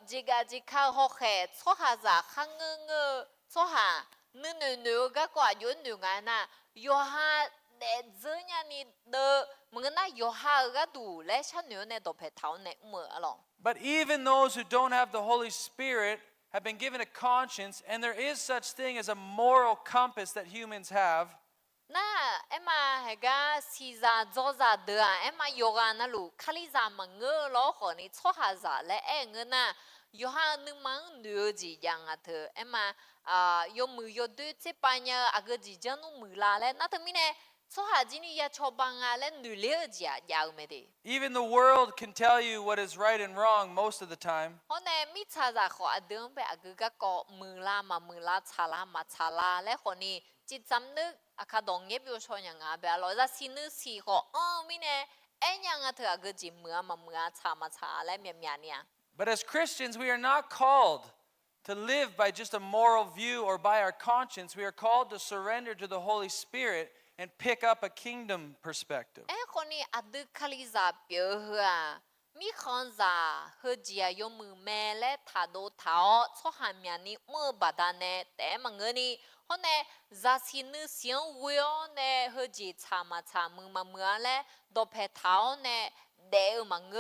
ji ga ji kha ho khe cho ha za khang nge cho ha nu ga kwa yo nu nga na yo ha de zhe nya ni de มึงน่ะยอฮาก็ดูและฉันเนื้อในตัวเพเท้าในมืออะไร But even those who don't have the Holy Spirit have been given a conscience, and there is such thing as a moral compass that humans have. น่ะเอ็มมาเฮกาซีซาโจซาเดือเอ็มมาโยกานะลูคาลิซามังเงอล้อขอนี่ชั่วหาซาและเอ็งน่ะยอฮานึมังเนื้อจียังอ่ะเธอเอ็มมาโยมือโยดูเจ็บปัญญาอากาศจีจันนุมือลาและน่ะทั้งมีเนี่ยชั่วหาจีนี่ยาชอบังอ่ะและเนื้อเลี้ยจีอ่ะยาวไม่ได้ Even the world can tell you what is right and wrong most of the time. เพราะเนี่ยมิชาจะขออดึงไปอากาศก็มือลามามือลาชาลามาชาลาและคนนี้จิตจำนึกอาคาดองเงียบอยู่ชนอย่างเงี้ยเราจะสินึกสิขอไม่เนี่ยเอ็งยังเธออากาศจีมือมามือชามาชาและเมียเมียเนี่ย But as Christians, we are not called to live by just a moral view or by our conscience. We are called to surrender to the Holy Spirit and pick up a kingdom perspective. เอ้คนนี้อดึกคลิซาเปียวหัวมีคนจะเฮจียยมือแม่และถาโดเท้าชั่วหามีนี่มือบาดานเนแต่มังเงินี่คนนี้จะสินึกเสียงวิโอเนเฮจีชามาชามือมาเมื่อและดเพเท้าเนเดวมังเง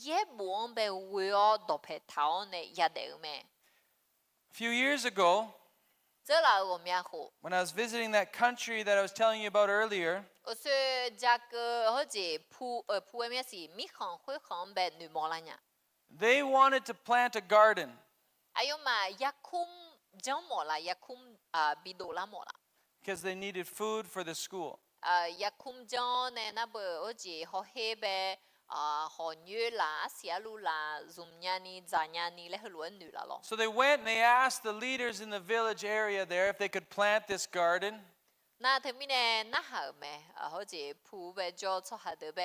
เย่บวงเบวิโอดเพเท้าเนยาเดวแม่ A few years ago, เจ้าเราก็มีหู when I was visiting that country that I was telling you about earlier, ก็คือจากเฮจีผู้เมียสิมีของคุยของแบบหนุ่มอะไรเนี่ย they wanted to plant a garden. อายุมาอยากคุมจังหมดละอยากคุมบิโดละหมดละ Because they needed food for the school. อยากคุมจังเนี่ยนะเบอร์จีฮอเฮเบฮอนูละเสียลูละซุมญานีจานญานีและฮล้วนนูละลอ So they went and they asked the leaders in the village area there if they could plant this garden. น่าเธอมีเนี่ยน่าหาไหมฮอจีผู้เบจอชอหาเดเบ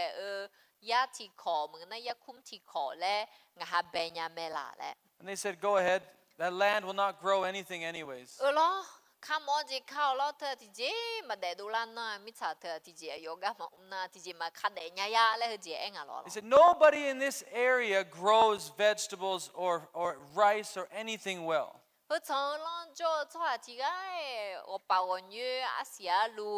ยาที่ขอมึงน่ะอยากคุมที่ขอและงาเบญาเมลาและ And they said, go ahead. That land will not grow anything anyways. เหรอข้ามอจีเข้าแล้วเธอที่จีมาเดดูลานน่ะมิชาเธอที่จีโยกะมาน่ะที่จีมาคัดเดญยาและจีเองอะหรอ They said, nobody in this area grows vegetables or rice or anything well. เฮ้ยฉันลองจะชอบที่ไง我把我女อาเซียลู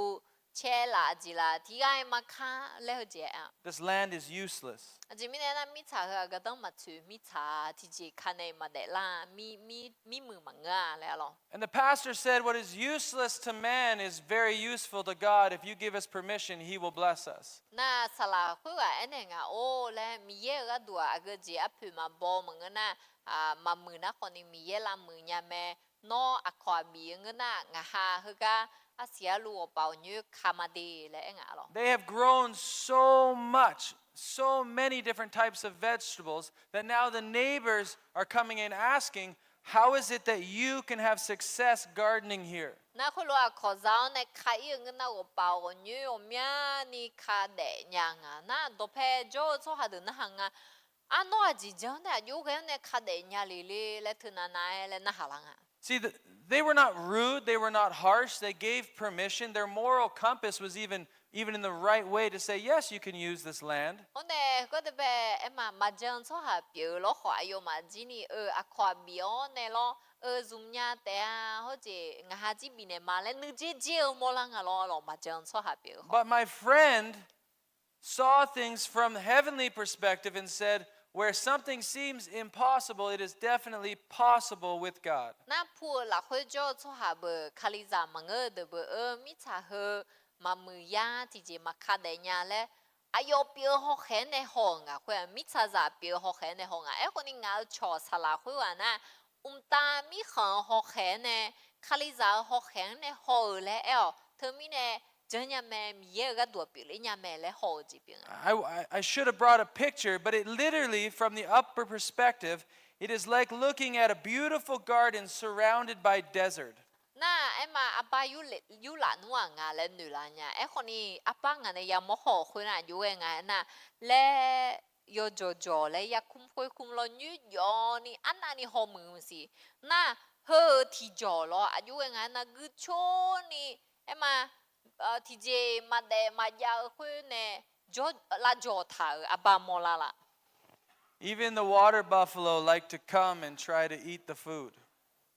เชลาจีลาที่ไงมาค้าแล้วจีอ่ะ This land is useless. จีมีเนี่ยนะมิชาเฮก็ต้องมาช่วยมิชาที่จีคันในมาเดล่ามีมือมังงะแล้วหรอ And the pastor said, what is useless to man is very useful to God. If you give us permission, he will bless us. น่าสลาคุยว่าเอ็นเองอ่ะโอ้และมีเยอะก็ตัวก็จีอัพพิมาบอมึงนะมามือนะคนนี้มีเยอะละมือเนี่ยแม่นออักขวาบีเงินนะงาฮาเฮก็อาเซียลูเป่าnew kamadi le engalo. They have grown so much, so many different types of vegetables that now the neighbors are coming in asking, how is it that you can have success gardening here? นะคุณรู้ขอเจ้าในใครเงินนะเป่า new เมียนี่คาเดยังอ่ะนะดเพโจโซหาดึงนะหังอ่ะอันนู้นจีจังเนี่ยอยู่กันเนี่ยคาเดยังลิลิและทุนนายและนะหลังอ่ะ See, they were not rude, they were not harsh, they gave permission. Their moral compass was even in the right way to say, yes, you can use this land. คนเด็กก็จะไปมาจังโซหาเปียวล้อขวายมาจีนี่อักขวาบิโอเนี่ยล้อซุมญาแต่เขาจีงาจีบินมาแล้วนึกจีเจียวมอลังอ่ะล้อมาจังโซหาเปียว But my friend saw things from the heavenly perspective and said, where something seems impossible, it is definitely possible with God. น่าพูดหลักคุยโจโซหาเบอร์คาลิซามังเดเบอมิชาเฮมามือยาที่จีมาคาเดญาและอายเปียวหอกแขนในห้องอ่ะคุยมิชาจะเปียวหอกแขนในห้องอ่ะคนนี้งาชอสลาคุยว่านะตามีขังหอกแขนในคาลิซาหอกแขนในห้องและเธอมีเนี่ยI should have brought a picture, but it literally, from the upper perspective, it is like looking at a beautiful garden surrounded by desert. น่ามาอาปายุหลานว่างานและหนูลานเนี่ยคนนี้อาป้างานเนี่ยยังมโหคุยน่ะอยู่ยังไงน่ะและโยโจและอยากคุมรอยืดยอนี่อันนั้นนี่หอมือสิน่าเฮที่จอรออายุยังไงน่ะกูโชนี่มาที่เจมาเดมายาคุยเนี่ยจอละจอถาอาบามอลาละ Even the water buffalo like to come and try to eat the food.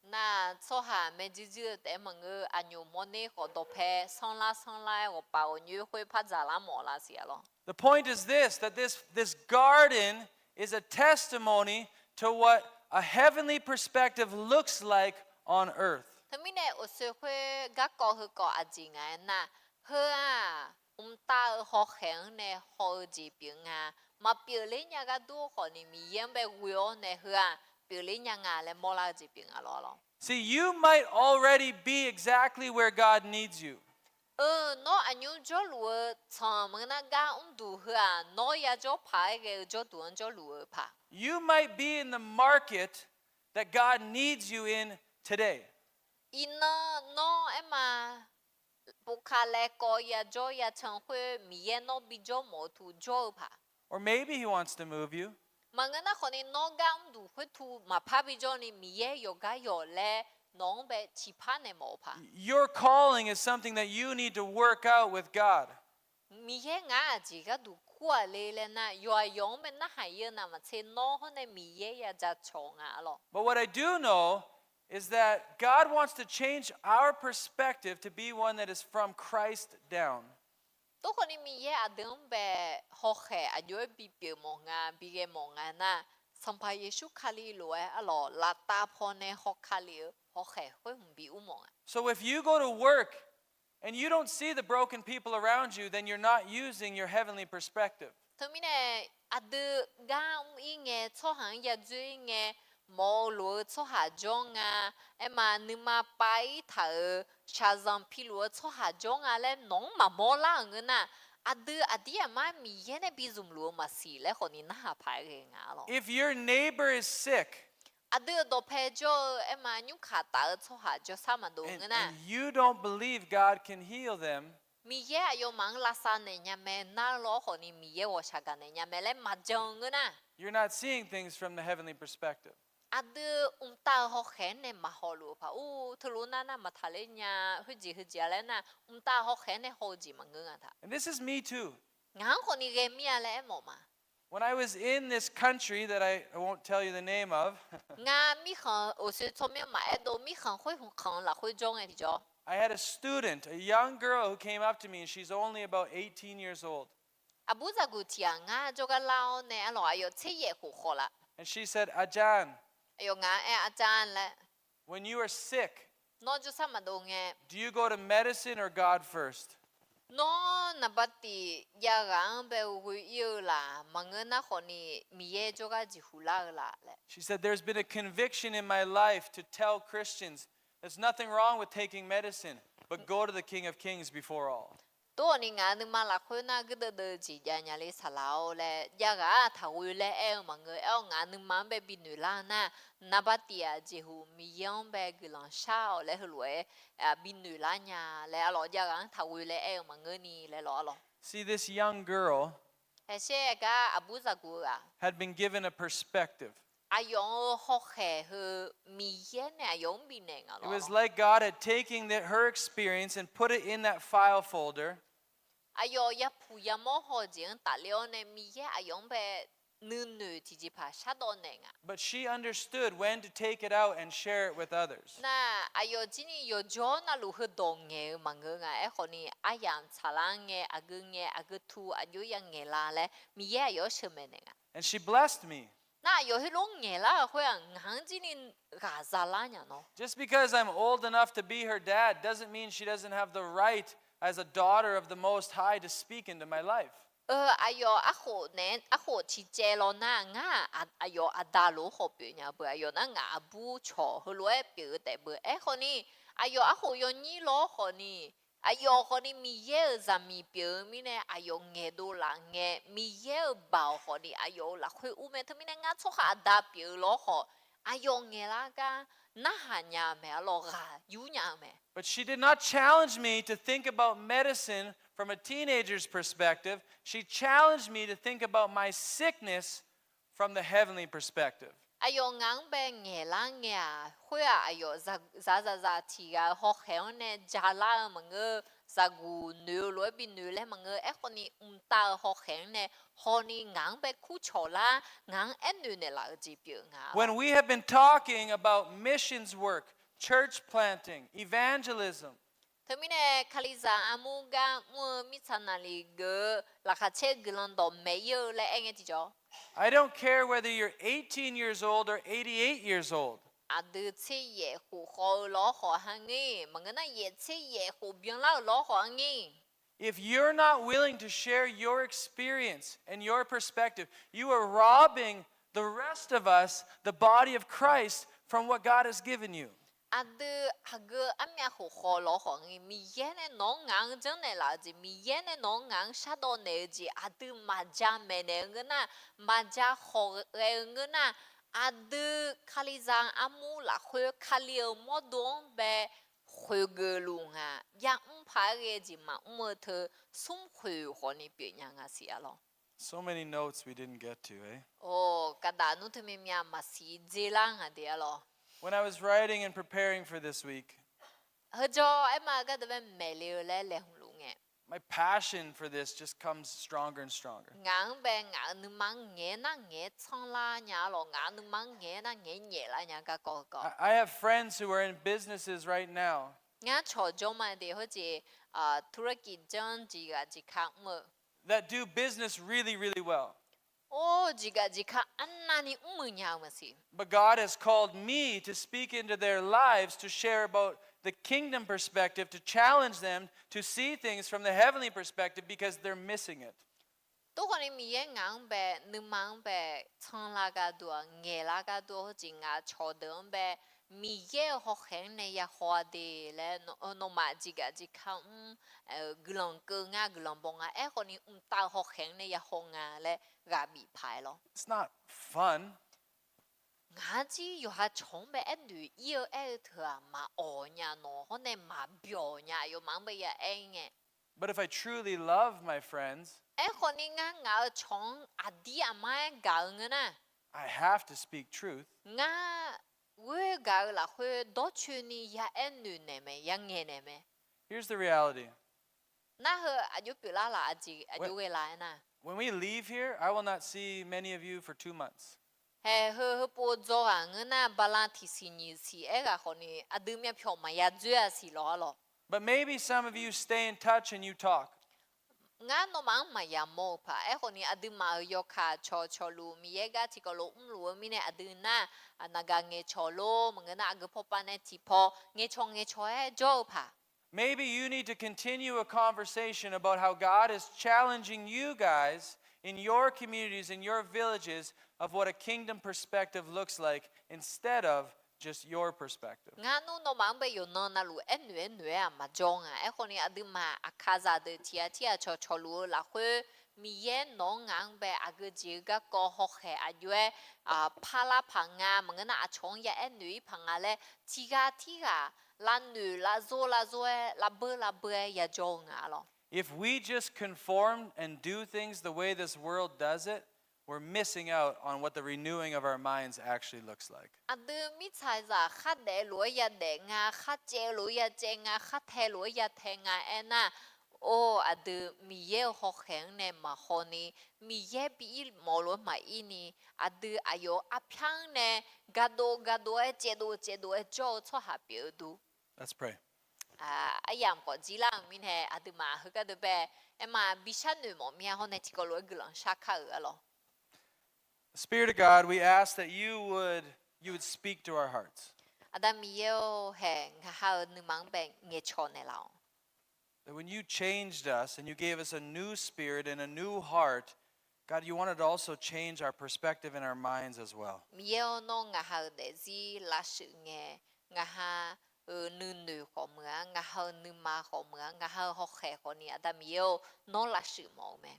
那做下没几几的么个阿牛么呢？和多拍上来我把我女会拍咋啦么啦些咯。 The point is that this garden is a testimony to what a heavenly perspective looks like on earth. 他们呢，我是会个搞去搞阿姐爱那，好啊，大好行呢，好这边啊，嘛表里人家多好呢，咪样被会哦呢，好啊，表里人家来莫拉这边啊咯。 See, you might already be exactly where God needs you. 那安牛做路，从门那家度好啊，那也做拍个做多做路拍。 You might be in the market that God needs you in today. 伊那哎嘛，不看来个也做也成会咪也那比较摩托做拍。 Or maybe He wants to move you. 嘛个那可能那家度会图嘛拍比较呢，咪也有个有嘞。 น้องไปชิพาในหมอพา Your calling is something that you need to work out with God. มีแค่งาจีก็ดูขั้วเลยนะยอยงเป็นน่าหายนะมาเชนน้องเขาในมีเยอะจะชงอ่ะหรอ But what I do know is that God wants to change our perspective to be one that is from Christ down. ตัวคนนี้มีเยอะเดิมแบบหอกแขอายุบีเปียมองาบีเกมองานะสัมภาเยซูคาลีรวยอ่ะหรอลาตาพอในหอกคาลีหอกแขค่อยหุ่นบีอุโมง So if you go to work and you don't see the broken people around you, then you're not using your heavenly perspective. ทำไมเนี่ยอะดูก้าวอีเงี้ยชอบหางยาจุยเงี้ยมอลัวชอบหาจงอ่ะเอ็มมานึมาไปเถอะชาซัมพิลัวชอบหาจงอ่ะแล้วน้องมามอล่าเงินน่ะอะดูอะดีอ่ะมามีเยอะในบิซุมลัวมาสีแล้วคนนี้น่าพายเองอ่ะหรอ If your neighbor is sick อะดูตัวเพจเอ็มมายุขาตาชอบหาจงสามันดูเงินน่ะ and you don't believe God can heal them, มีเยอะอยู่มังลาซานเนี่ยแม่น่าล้อคนนี้มีเยอะว่าชากันเนี่ยแม่เล่นมาจงเงินน่ะ you're not seeing things from the heavenly perspective. อะดูตาหอกแขนเนี่ยมาหอลูพะอู้ทะลุนั่นน่ะมาทะเลเนี่ยหุ่นจีแล้วน่ะตาหอกแขนเนี่ยหอจีมันเงินอ่ะท่า And this is me too. งั้นคนนี้เกมีอะไรหมอมา When I was in this country that I won't tell you the name of, งั้นมีขังโอ้สิทำไมมาเอ็ดมีขังค่อยขังละค่อยจงไอ้ที่จ้อ I had a student, a young girl who came up to me, and she's only about 18 years old. อาบุษกูเทียงงั้นจก็เล่าเนี่ยอร่อยอยู่ที่เย่หูขอละ And she said, Ajan, อยู่งั้นอาจารย์และ when you are sick, น้องจะสามารถดูไง do you go to medicine or God first? น้องนับติยากังเบลกุยอยู่ละมังเงินนะคนนี้มีเย่จก็จิหุลาละแหละ She said, there's been a conviction in my life to tell Christians there's nothing wrong with taking medicine, but go to the King of Kings before all. ตัวนี้งานนึกมาละคนน่ะก็เดินจีจานยาลิสลาวและยากาถ้าวิเลเอลมังเงเอลงานนึกมันแบบบินุลานะนับตีอาจิหูมียองแบบกุลังชาและหัวบินุลาเนี่ยและอร่อยยากาถ้าวิเลเอลมังเงนี่และหล่อหล่อ See, this young girl เฮ้เช่ก็อาบุษกูอ่ะ had been given a perspective. อายองหอกแห่คือมีเย็นเนี่ยอายองบินเองอ่ะหล่ It อ was like God had taken her experience and put it in that file folder. อายอยาผู้ยามอหอจิงตาเลียวเนี่ยมีเยอายองแบบนูที่จิพาชาดอนเองอ่ะ But she understood when to take it out and share it with others. น่ะอายอจินี่ยอจอน่ะลูกดงเงมังเงอ่ะไอ้คนนี้อายังชาลังเงอากึเงอากึทูอายุยังเงลาและมีเยอายอเชมเองอ่ะ And she blessed me. น่ะยอให้ลงเงลาเฮ้ยหังจินี่กาซาลาเนี่ยเนาะ Just because I'm old enough to be her dad doesn't mean she doesn't have the right as a daughter of the Most High to speak into my life. อายออาโคเนอาโคชิเจโลน่ะงาอายออาดาโลขบอยู่เนี่ยเบื่ออายอน่ะงาบูชอฮลวยเปียแต่เบื่อคนนี้อายออาโคยอนี่โลคนนี้อายอคนนี้มีเยอะจะมีเปียมีเนี่ยอายอเงดูละเงมีเยอะเบาคนนี้อายอละคุยอุ้มทำไมเนี่ยงาชกอาดาเปียโลขอายอเงละกันน่าหันยาแม่โลกายุ่งยาแม่ But she did not challenge me to think about medicine from a teenager's perspective. She challenged me to think about my sickness from the heavenly perspective. อายองงังเบงเงลังเงียคุยอายอซาทีกาฮอกเฮลเนี่ยจาลามังเงซากูนูลวยบินูเลยมังเงเอคนนี้ตาฮอกเฮลเนี่ยคนนี้งังเบคู่ชอลางังเอ็นนูเนี่ยละจีเปียงา When we have been talking about missions work church planting, evangelism. ทมิเนคาลิซาอามูกามัวมิชานาลีเกลักเชกลันดอเมเยอและเองติจอ I don't care whether you're 18 years old or 88 years old. อาดูเชยหูขอล้อขอหังงี้มันก็น่าเยเชยหูเบียงเล่าล้อขอหังงี้ If you're not willing to share your experience and your perspective, you are robbing the rest of us, the body of Christ, from what God has given you. อาดูฮักอามีหูขอล้อของี้มีเย็นน้องงางจังเนล่ะจีมีเย็นน้องงางชาโดเนจีอาดูมาจาเมเนงนะมาจาขอเองนะอาดูคาลิซาอามูละคุยคาลิโอมดงเบคุยกลุงอ่ะยังพาเรจิมาเธอสุ่มคุยคนนี้เป็นยังไงสิอะล่ะ So many notes we didn't get to, eh? โอ้กระดาษนู้นทำไมมีมาสีเจลังอะเดียล่ะ When I was writing and preparing for this week, เฮ้ยจอไอ้มาก็จะเป็นเมลีและเลี้ยงลุงเงี้ย my passion for this just comes stronger and stronger. งานเป็นงานนึกมังเงี้ยนั่งเงี้ยช่างละเนี่ยหรองานนึกมังเงี้ยนั่งเงี้ยเงี้ยละเนี่ยก็ I have friends who are in businesses right now งานชอจอมาเดียวเขาจะธุรกิจจังจีกะจีข้างมือ that do business really, really well. โอ้จีกะจีข้างอันนั้นนี่มือยาวมาสิ But God has called me to speak into their lives to share about the kingdom perspective, to challenge them to see things from the heavenly perspective because they're missing it. ตัวคนนี้มีเงานแบบนึกมังแบบช่างละก็ตัวเงี้ยละก็ตัวเขาจีงาชอเดิมแบบมีเย่หอกแข็งในยาหัวเดและนมาจีกะจีข้างกลองเกงากลองบงอ่ะคนนี้ตาหอกแข็งในยาหงอ่ะและกาบีพายหรอ It's not fun. งาจีอยู่หาชงแบบดูเยอะเธอมาอ่อนเนี่ยน้องคนนี้มาเบียวเนี่ยอยู่มังไปยังเองไง But if I truly love my friends, คนนี้งาชงอดีอามาเก่าเงินนะ I have to speak truth. งาเว้ยเก่าละเว้ยดอชูนี่ยาดูเนี่ยไหมยังไงเนี่ยไหม Here's the reality. น่าเหรออายุปีละอายุเวลานะ When we leave here, I will not see many of you for 2 months. เฮ้ปวดจอเงินนะบาลานที่สินีสิคนนี้อดีมีเพียวมายาจุยสิล้อหรอ But maybe some of you stay in touch and you talk. งานน้องมายาโมพะคนนี้อดีมาโยคะชอลูมีเอกาที่ก็ลูลูมีเนี่ยอดีน่ะนากาเงชอลูมึงน่ะอากพปานเนี่ยที่พอเงชงจอพะ Maybe you need to continue a conversation about how God is challenging you guys in your communities, in your villages, of what a kingdom perspective looks like instead of just your perspective. งานน้องไปอยู่นอนน่ะลูหนูมาจงคนนี้อดีมาอาคาซาเดที่ชอลูละคุมีเย็นน้องงานไปอากจีก็หอกแห่อายุพาลาพังงามึงน่ะชงยาหนูพังงาเลยที่กาลาหนูลาโซลาเบยาจงหรอ If we just conform and do things the way this world does it, we're missing out on what the renewing of our minds actually looks like. อดีมิใช่จ้ะขัดเดลัวยาเดงาขัดเจลัวยาเจงาขัดเทลัวยาเทงาน่ะโอ้อดีมีเย่หอกแข็งในมาคนนี้มีเย่ปีมอลมาอินี่อดีอายุอพังในกาโดเจโดโจชอบหาเปียดู Let's pray. ยามก่อนจีลังมินเฮอดีมาฮึกเดเบมาบิชันหนูมอมีคนในที่ก็รู้กลังชักข้าวหรอ Spirit of God, we ask that you would speak to our hearts. อดีมีเย่แห่งข้าวหนึ่งมังเป็นเงชอนในเรา That when you changed us and you gave us a new spirit and a new heart, God, you wanted to also change our perspective and our minds as well. มีเย่น้องเดซีลาสึเงนูของเมืองนึมาของเมืองหอกแห่คนนี้อดีมีเย่น้องลาสึมองแม่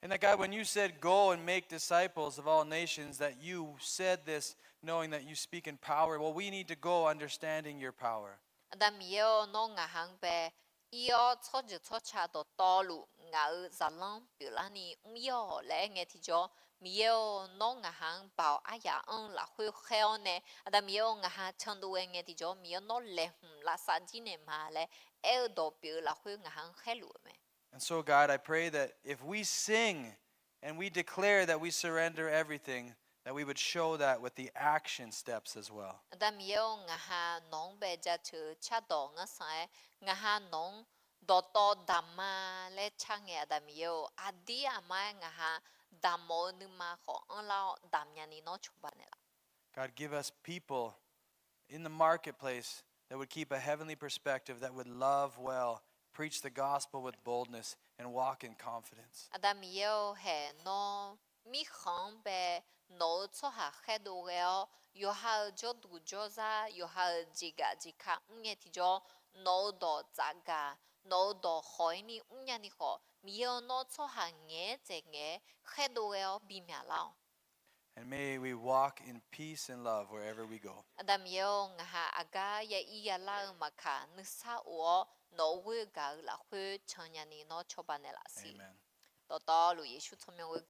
And that God, when you said go and make disciples of all nations, that you said this knowing that you speak in power. Well, we need to go understanding your power. อดีมีเย่น้องเบอียชดชาตัวตอลุจะลองเปล่านี่มีเย่และเงที่จอมีเย่น้องเบาอายาละคุยเข้าเนี่ยอดีมีเย่ชันดูเงที่จอมีเย่น้องเล่ละสันจีเนมาและดเปล่าคุยเข้าลุไหม And so, God, I pray that if we sing and we declare that we surrender everything, that we would show that with the action steps as well. 但没有我哈农被家去恰到我晒，我哈农多多大嘛来唱嘅，但没有阿弟阿妈我哈大毛你嘛好，我老大年你拿出办的啦。 God, give us people in the marketplace that would keep a heavenly perspective, that would love well, preach the gospel with boldness, and walk in confidence. 但没有係攞咪行被攞出下喺度嘅哦，又係做度做啥，又係自家自家唔嘅啲咗攞到咋個，攞到海你唔嘅啲個，沒有攞出下嘅隻嘅喺度嘅哦，變咩啦？ And may we walk in peace and love wherever we go. 但沒有我係阿家也依家啦嘛卡，你啥我攞會個啦會成日你攞出版嘅啦是， Amen. 多多路耶穌出面會。